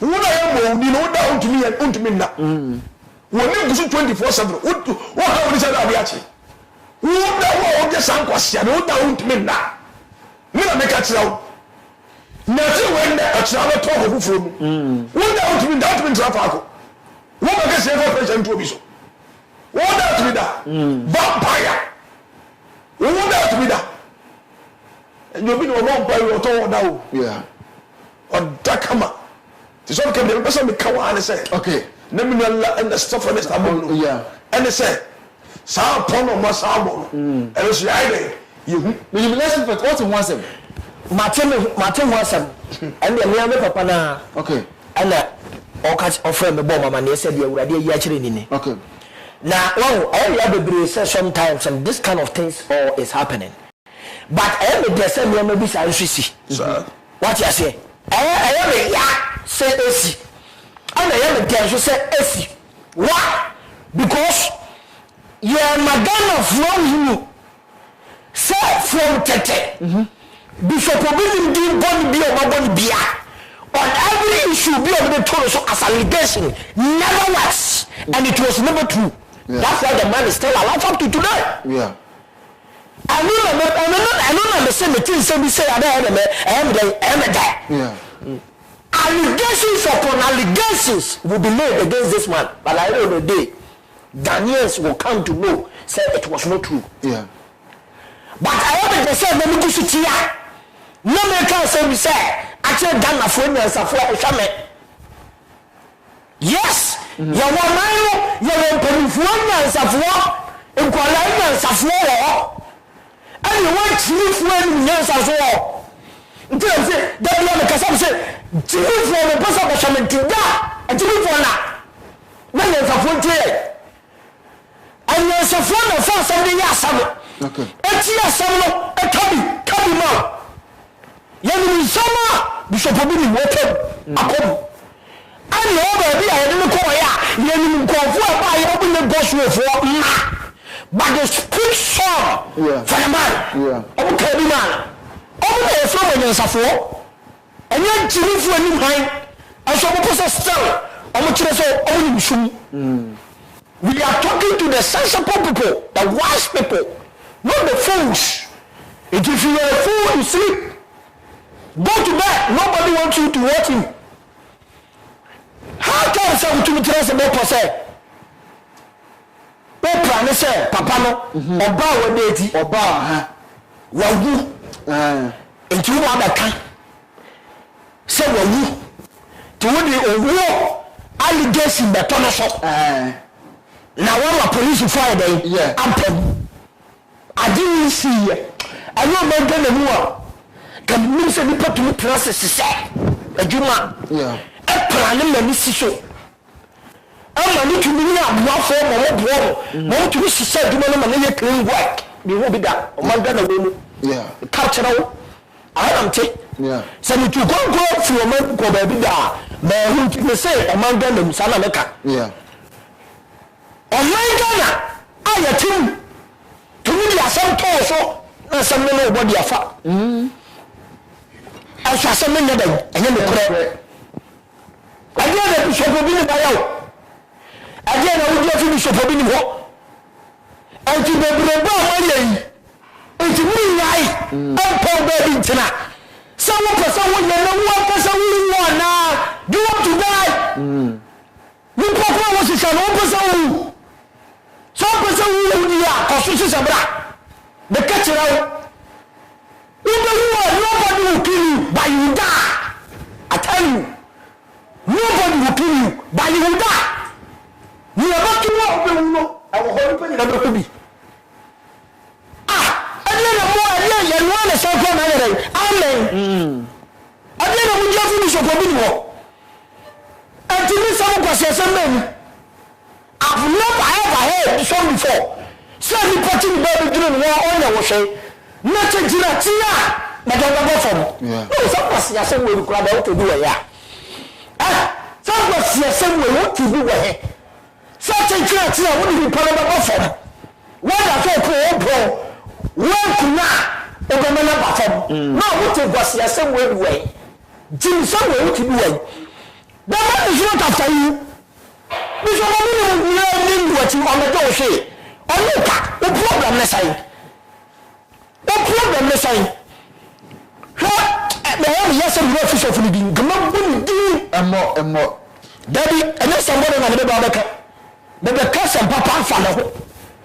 wo na ye mo ni no da untumi na wo ni gusu 24/7 wo ha wo ni say da bi achi wo da wo je san kwasia no da untumi na me na make a wo na ti when a chira to ko fufuro mu wo da untumi da untumi tra fa ko wo ma ke say for pressure nto obi so wo da untumi da vampire wo da untumi da and you be no vampire wo to wo da wo yeah o da kama Ti so ke me person me ka wa ne say. Okay. Na me no and stuff on this taboo. Yeah. And they say sa pon no ma sa bo no. And so I dey you listen first. What in one sem? Martin was some and the near papa na. Okay. And or catch offer me bomb man they said you already actually ni. Okay. Now all you be say sometimes and this kind of things all is happening. But I am the same me be say see. Sir. What you say? I am say AC. And I am the say AC. Why? Because you are Madonna from you. Say from Tete. Bishop Obin did body be or body be on every issue be of the total so as allegation never was and it was never true. Yeah. That's why the man is still alive up to today. Yeah. I don't understand the things we say I am there. Yeah. Allegations upon allegations will be made against this man, but at the end of the day, Ghanaians will come to know say it was not true. Yeah. But I am the same when we go to no man can say we say actually Ghana for me and for yes, you want mine, you want Peruvian and Safwa, and Kuala and Safwa, and you want chief when yes as well. Until I say that you have a Casam say, chief for the person of Shamantinga, and chief for now. When there's a frontier, and there's a phone of us and the Yasam. Okay. And Yasam, a Kabi man. Yẹnu nsọmọ Bishop Obini wọtẹm akọm ani ọba ẹbi a yẹde ne kọ ya yẹnu nkọfọ ẹba a yẹde ne bọ so efo mma but they speak song for the man ọmọ ka ebi man ọmọ na efo wọ nyansafo ẹnyẹ ntìrìfo anim han ẹsọ ọmọ pọsẹ still ọmọ kyerẹ sọ ọmọ ni nsum we are talking to the sensible people the wise people not the fools. If you are a fool you sleep. Go to bed. Nobody wants you to watch him. How can someone to tell us about say? Papa say, Papa no, Oba we Oba, wawu. Into what can say wawu. To the owo allegation the tonoso. Now one police Friday. Yeah. I didn't see. I know about the can mean some people to process say a juma a plan many so I'm not to me up form more to be said to man clean work we will be that among the cultural I am take send to go through a man go baby da man who say among them Salameka on my Ghana I attend to me some toso and some nobody afa I shall say many days, and then the prayer. Again, the Bishop Obini Bayo. Again, I would let Bishop Obini walk. And to the Brabant, and to me, I'm poor baby tonight. Someone for someone, you know what person we want now. Do you want to die? You papa was a own person. Some person who are, constitution of that. The catcher out. Nobody will kill you, but you will die. I tell you, nobody will kill you, but you will die. You are not to walk the window. I will hold you in the baby. I didn't know you want to say amen. I didn't know you finish your problem. And to me, some of us are men. I've never ever heard this one before. So you put in the baby during war on your way. Not a tia, but I go from. No, some was the same way we grab out to do a ya. Some was the same way what to do a such a tia wouldn't be part of the offer. What I thought pro, one to not over my bottom. No, what it was the same way. Jim, some way to do it. The man is not after you. Bishop Obini will learn what you on the door say. Oh, look, the problem is I. What problem is I? The only yes and official for the game. Come on, do and more. Daddy, and then somebody on the Babaca. But the cousin Papa follow.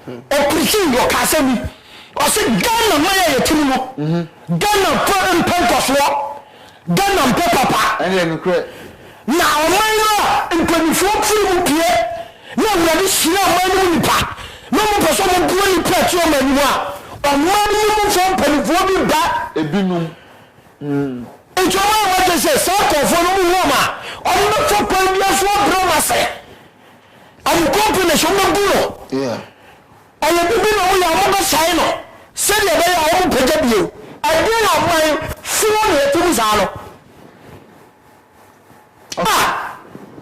Or preaching your cousin. Or say, Ghana, my Timo. Ghana, Pen Pentos, Ghana, Papa. And then na ɔman no mpanimfoɔ piri mu pie na awurade hyira ɔman no nipa na mo pɛ sɛ mo buo nipa ɛto ɔman no a ɔman no mu fɔ mpanimfoɔ bi ba ebinum nti ɔman a wɔgye sɛ saa kɔɔfoɔ no mu wɔ ma ɔmo bɛfɔ kwan bi aso abrɛ ma sɛ ɔmo kɔmpi ne hyɛ ɔmo bu no ɔyɛ bibi na ɔmo yɛ ɔmo bɛhyɛe no sɛdeɛ ɛbɛyɛ a ɔmo pɛgya bio ɛdeɛ na ɔman foɔ na ɛtum saa no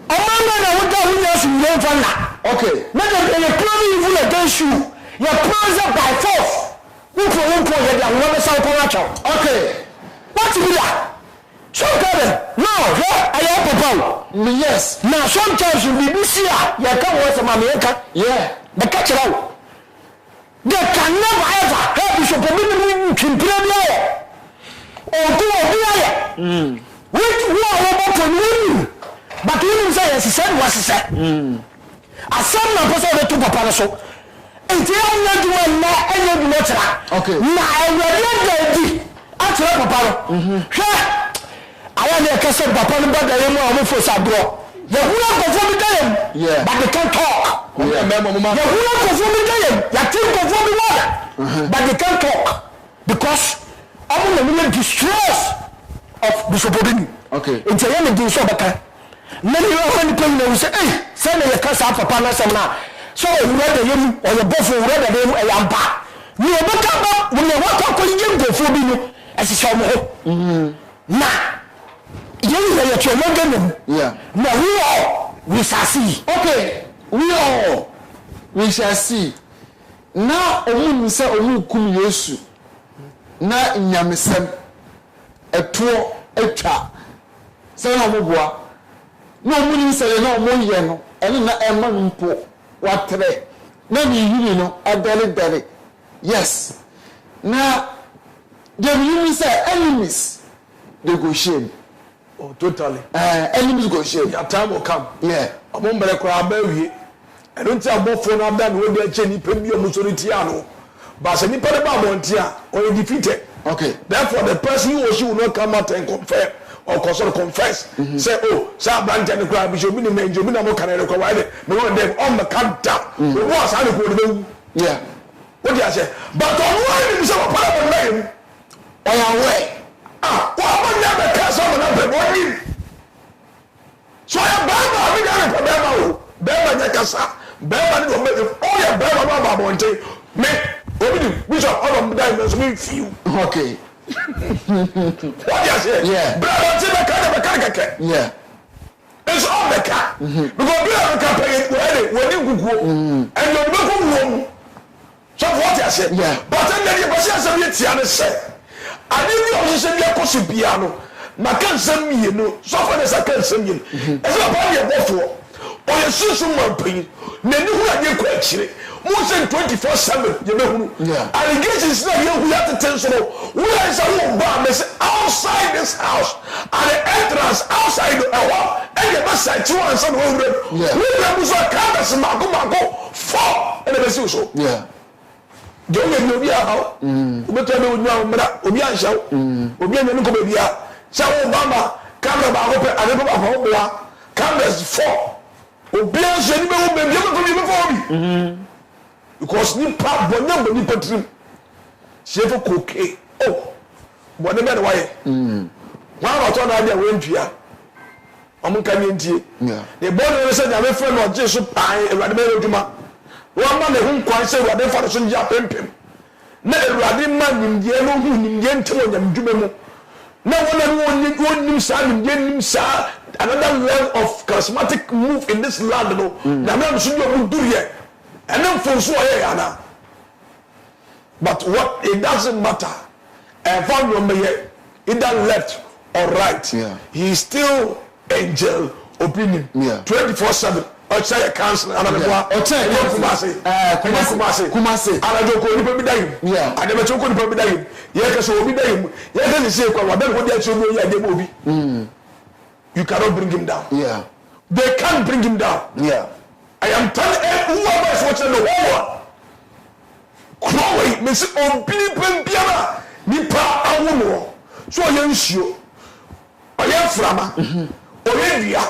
ɔman no na woda wo nyɛ so nyɛ mfa nna okay na yɛ plan evil against you yɛ plan sɛ by force wopɔ yɛ de ahoɔ bɛsa wo kɔn akyɛw okay what be that so kade now hwɛ ɛyɛ papa wo yes na sometimes bibi si a yɛ ka wo sɛ ma me yɛka bɛka kyerɛ wo they can never ever help bishop obi ni twimpire bi ayɛ ɔdo obi ayɛ which wo a wɔbɔ pɔ no but wonim sɛ yɛsesɛ ne wasesɛ asɛm na pɛ sɛ wobɛto papa no so nti ɛnyɛ adwuma nna ɛnyɛ adwuma kyerɛ na awurade ada adi akyerɛ papa no hwɛ ayɛ ne ɛka sɛ papa no bɛdaeɛ mu a ɔmofo sa dorɔ yɛhunu nkɔfoɔ bi da yɛm but they can't talk yɛhunu nkɔfoɔ bi da yɛm yɛte nkɔfoɔ bi wɔ but they can't talk because ɔmo na meyɛ distress of Bishop Obini nti ɛyɛ ne din so ɔbɛka na ne yɛhɔ nipa nyina wu sɛ sɛ ne yɛka saa papa no asɛm no a sɛ ɔwura da yɛmu ɔyɛ bɔfo ɔwura da yɛmu ɛyɛ ampa ne ɔbɛka ba ne wɔkɔ akɔyɛ nkɔfoɔ bi no ɛhyehyɛ ɔmo ho na yɛn yɛ yɛtɔ ɔmo gana mu na we shall see we shall see na ɔmo sɛ ɔmo kum Yesu na nyamesɛm ɛtoɔ atwa sɛ na ɔmo boa na ɔmo ni sɛ na ɔmo yɛ no ɛne na ɛma mpo watrɛ na ne yiri no adɛredɛre yes na dem yiri sɛ enemies they go shame totally enemies go shame your time will come ɔmo mbere kora abawie ɛno nti abɔfoɔ no abɛn no wɔde akyɛ nipa bi ɔmo so retia no but sɛ nipa de ba abɔntia ɔyɛ defeated therefore the person who or she will not come out and confess or confess say say abante ne kura bishop bi ne menjo bi na mo kan rekwa why me won dem on the count down we was and ko de what do you say but on why me say papa na name oya we wa ba na be ka so na be boni so ya ba ba mi na be ba o be ba nya kasa be ba ni o me o ya be ba ba bonte me obi di bishop all of them so me feel okay what you say brother say be ka it's all the car because brother can pay when you go and you be go so what you say but then the person say you tia ne say ani bi o say bi akoso bia no na kan sam mie no so for the second sam mie e say ba ye bofo o ye susu mo pin na ni hu anye ko akire mo say 24/7 ye be hunu allegations na ye hu ya teten so we are say wo ba me say outside this house at the entrance outside the wall and the side to answer no we are so canvas mako for and the so je o me obi a ha o beto me onwa mra obi a hyew obi a nyane ko ba bia say wo mama camera ba ko pe ade ko ba ko boa cameras 4 obi a hye ni be wo be bi ko bi for obi because ni pa bonya bo ni patrim chef coke bo ne be na waye wa ro to na dia we ntua omun kan ntie the boy no say nya me friend no je so pan ewade be adwuma wa ma ne hu kwan say ewade fa so nja pempem na ewade ma nimdie no hu nimdie ntemo nyam dwuma mu na wona nim sa nimdie nim sa another level of charismatic move in this land no na me so nyo mu duriye and then for so yana but what it doesn't matter and from your mayor either left or right he is still angel opinion 24/7 or say a council and kumase ala do ko ni pe bi dayim ade be ko ni pe bi dayim ye ka so obi dayim ye ka ni say kwa wa ben ko dia so no ya de obi you cannot bring him down they can't bring him down I am telling whoever is watching the whole world me say obi pempiara nipa awuno so ye nsuo oye frama oyedua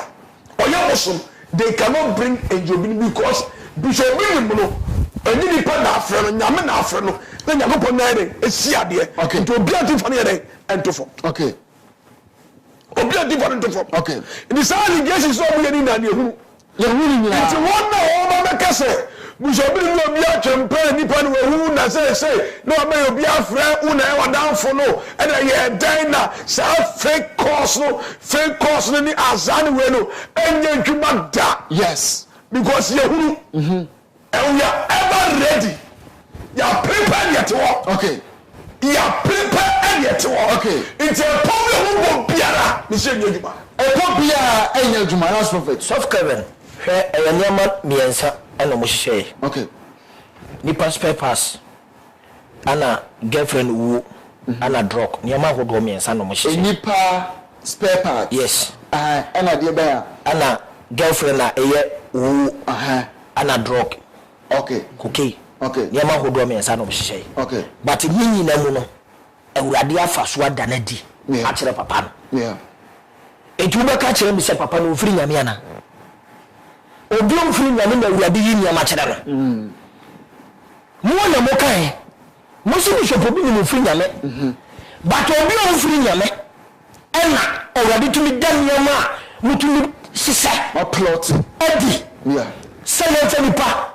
oyemosom they cannot bring Ejobini because Bishop Binimuno and any part of friend Yaman Afreno then Yagopo Nade is Siade to be a different and to form. Okay. Obia different to form. Okay. The sound yes is all we need and you winning. It's one now over the Bishop Binimuno be a champion nipan who na say no may be a friend who never down for no and I diner fake course no ni azani weno and you da. Yes. Because you and we are ever ready. You are prepared yet to walk. Okay. You are prepared yet to walk. Okay. It's a problem who won't be a Monsieur Yujuma. A popia and Yujuma, last prophet. Soft Kevin, a Yaman Miensa and Moshe. Okay. Nipa spare pass. Anna girlfriend woo. Anna drug. Niama who do Miensa no Moshe. Nipa spare part. Yes. Anna dear bear. Anna girlfriend na woo. Anna drug. Okay. Okay. Okay. Niama who do Miensa no Moshe. Okay. But Nini Namuno. Ewuradia faswa danadi. Achire papa no. Yeah. Etuba ka chire mi se papa no ofiri nyame ana. Obi ofiri nyame na ewurade yi nyama chire no. Mo na mo kan. Mo si bishop obi ni ofiri nyame. But obi ofiri nyame. Ena ewurade tumi dan nyama mutumi sisa a plot. Edi. Yeah. Sele nipa.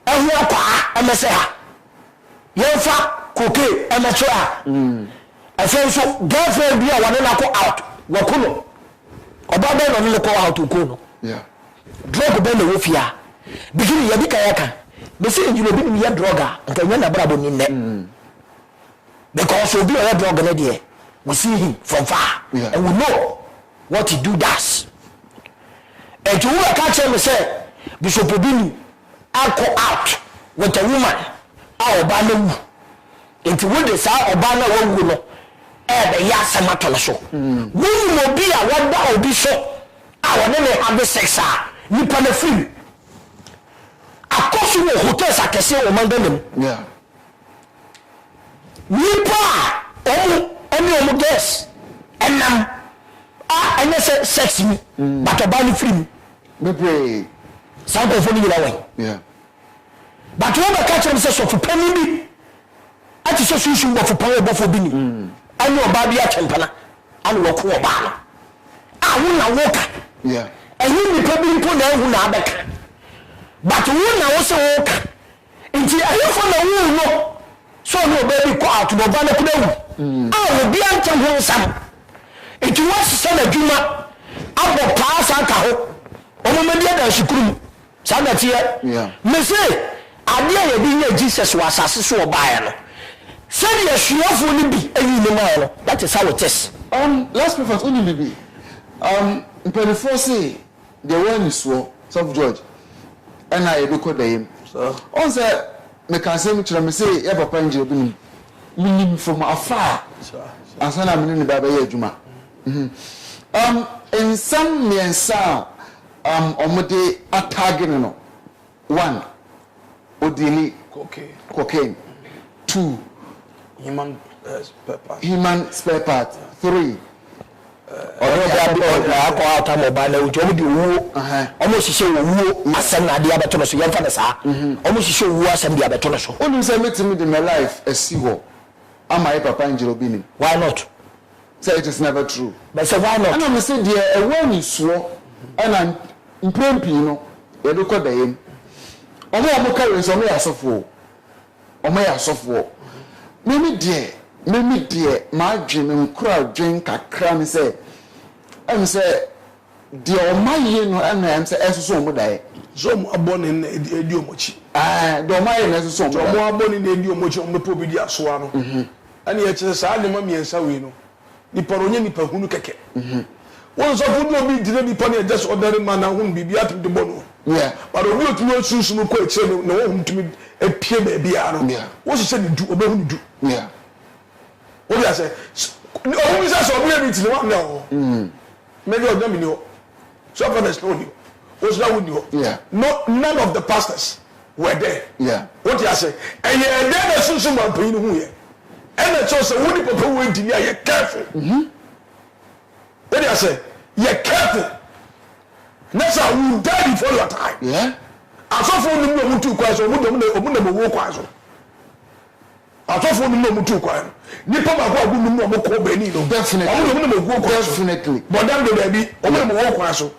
Ehu akwa amese ha. Yenfa koke amateur afen so girlfriend bi a wane na ko out wakuno oba be no ko out ko no yeah drug be na wofia bigini ya bi kayaka be say njulo bi ni ya droga nka nya na brabo ni ne because obi o ya drug na de we see him from far yeah. And we know what he do does and you can tell me say Bishop Obini go out with a woman our banu into what they say obana wongu no be ya samato so wonu mo bi a wada obi so a wona me have sex a nipa na film akosu wo hotels akese o mandanem yeah nipa omu guess enam anya sex me but obani film me pray sound of funny way yeah but when the catch them say so for penny bi ati so susu wo for power bo for bini anyo ba bia chempana anu wo ko ba no hu na woka yeah ehu ni pa bi mpo na hu na abeka but hu na wo se woka nti ayo fo na hu no so no ba bi ko out no ba na ko hu wo bia ntam ho nsam nti wo se na dwuma abo paasa ka ho o mo media da shukuru sa na tie yeah me say ade ya bi nye Jesus wa asase so obae no said ya shuafo ni bi ayi ni ma no that is how it is last prophet only bibi mpelifo say the one is so of George and I be ko dayim so on say me can say me kire me say ya papa nje obi ni from afar asana me ni baba ya adwuma in some miensa omode atagene no one odili cocaine 2 human spare part 3 akọ ata mobile na ujo di wo omo sise wo asem na dia beto no so yemfa na sa omo sise wo asem dia beto no so onu say metimi de my life asi ho ama e papa Angelo Bini why not say it is never true but say why not and me say there e won ni so and mpompi no e do ko dayem omo carry so me asofo memi die ma dwene nkura dwen kakra ne say em say die o maye no em say esoso mo dai so mo abone na edi omochi do maye na esoso mo mo abone na edi omochi mo po bi di asoa no ani ye kire sa de ma miensa we no ni paronye ni pahunu keke won so fu do bi dire ni pa na just ordinary man na hun bibia to de bono yeah but obi otumi osusu no ko ekire no wo ntumi epie ba bia no wo se ni du obehu ni du yeah what I say oh we say so we meet no one no maybe of them no so for the story was that with you yeah no none of the pastors were there yeah what I say and yeah there susu man pay no hu ye and the church say we papa we di ya careful what I say You're careful. Next I will die before your time. Yeah. Asofo nim no mutu kwa so omu na wo kwa so. Asofo nim no mutu kwa. Nipa ba kwa gu nim no mo ko bani no. Definitely. Omu no mo kwa so. Definitely. But then the baby omu na wo kwa so.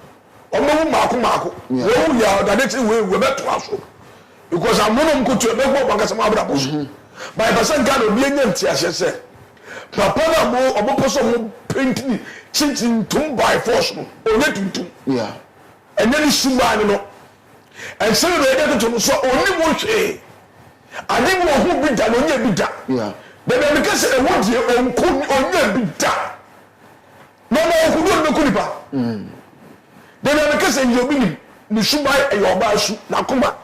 Omu maako. Wo ya da dey we beto aso. Because amono mkutu e be go banka sama abra boso. By person God obi enya ntiase se. Papa na mo oboposo mo painting chinchin tum by force no. Onye tuntum. Yeah. And then Suban no. And so they get to so only one way. I didn't know who be done on your bidda. Yeah. Then because I want you on your bidda. No, who don't know Kuripa. Then because you're being the Subai and your basu, Nakuma.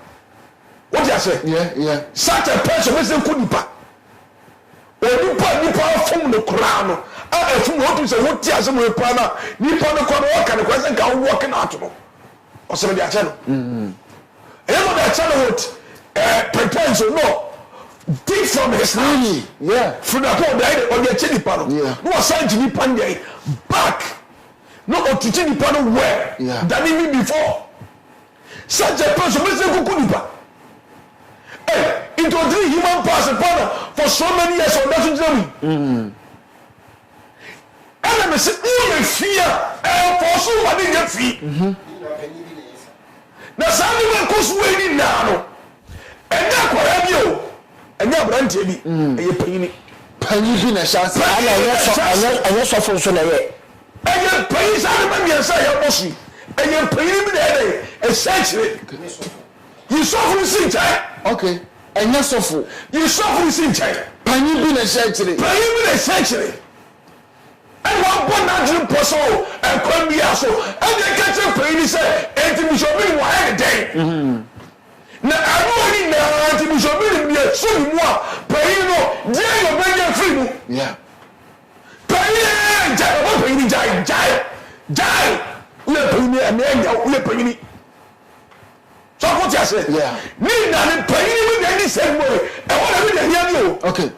What you say? Yeah. Such a person is a Kuripa. When you put Nipa from the crown, I from what you say, what you say, Pana, Nipa the corner walk and the question can walking out. Or some of the channel. Everyone that channel would pretend to know deep from his heart. Yeah. From the point that on the chili panel. Yeah. No aside chili panel back. No to chili panel where. Yeah. Than even before. Such a person Mr. Kukunipa. Hey, it was the human person for so many years on that journey. And I said, oh, fear and for so many years. Na sani we kosuwe ni nano enya kwara bi o enya brante bi eye panyini Panyi bi na chance anya so fun so na ye eye panyi sani ba mi sa ya bosu eye panyini bi na ye essentially you suffer sin chai. Okay. Enya sofo You suffer sin chai. panyi bi na essentially Panyi bi na essentially and one born natural person and come be so and they catch a pain say and we should be one day. Na anoni na anti we should be me so ni mo pain no dey your benya free no. Yeah. Pain jai what pain jai we pain and we pain. So what you say? Yeah. Ni na ni pain we dey ni same way and what we dey hear you. Okay.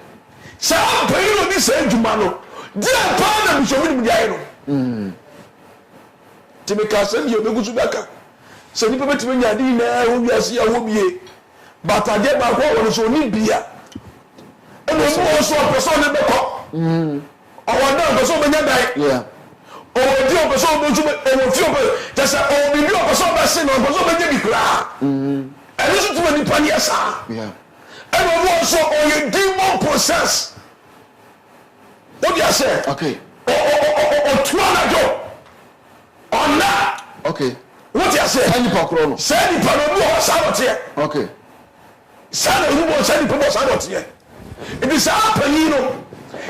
So pain no ni same juma no. Dia pana bishobi mu dia no. Timika se yo megusu baka. Se ni pebe timi nya di na ho wiase ya ho bie. Bataje ba ko won so ni bia. E mo so person ne beko. Awon na person be nya dai. Yeah. O di o person be ju e wo fi o be. Just o bi o person be se no person be nya bi kra. E ni so tumi ni pani asa. Yeah. E mo so o ye demon process. What do you say? Okay. Oh, 200 on that. Okay. What do you say? Any pakro. Say the pano no sabot here. Okay. Say who was say the pano sabot here. It is happening, no.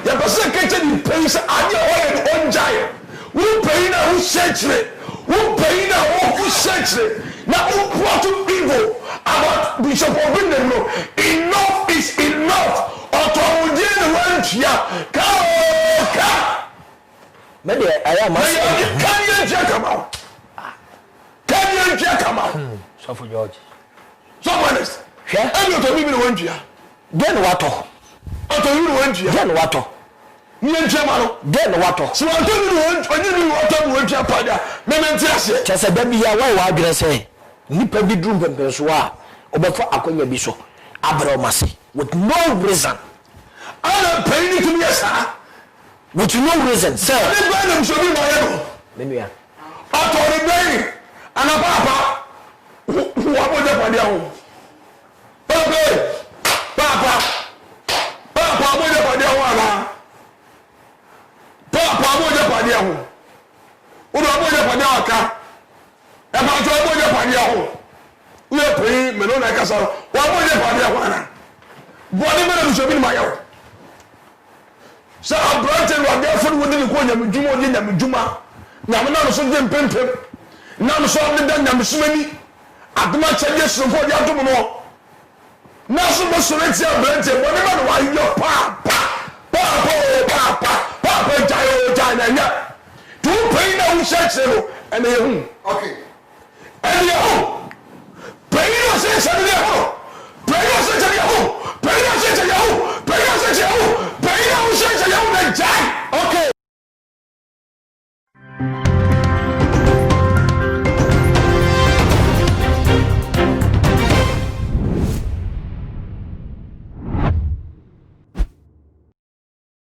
Ya person catch the pace and you all on giant. Who pay na who century? Who pay na who century? Now who brought to evil about Bishop Obinna no. Enough is enough. Otawudin went here. maybe I am Can you come out? Can you come out? so for George Someone else. Yeah. And you told me to went here. then wato I told you to went here. then wato Me and Chamano. then wato So I told you to went when you went here. Pada. Mementias. chese da bia why wa adwere say nipa bi drum pempenso a obefo akonya bi so abromase with no reason. I'm paying to me, sir. With no reason, sir. This man should be my ego. Menuya. I told him, baby, and a papa. Who are the Padiao? Papa, with the Padiao. Papa, with the Padiao. Who are the Padiaka? And I told the Padiao. We are paying Melona Castle. What was the Padiawana? What should be my own. So I brought in what their food within the corner of Juma, Juma. Now, I'm so damn pimping. Now, I'm so done, I'm so many. At the match, I guess, for the autumn. Now, so much Soletia Brenton, whatever, why your papa, China. To pay now, we shall say, and they. Okay.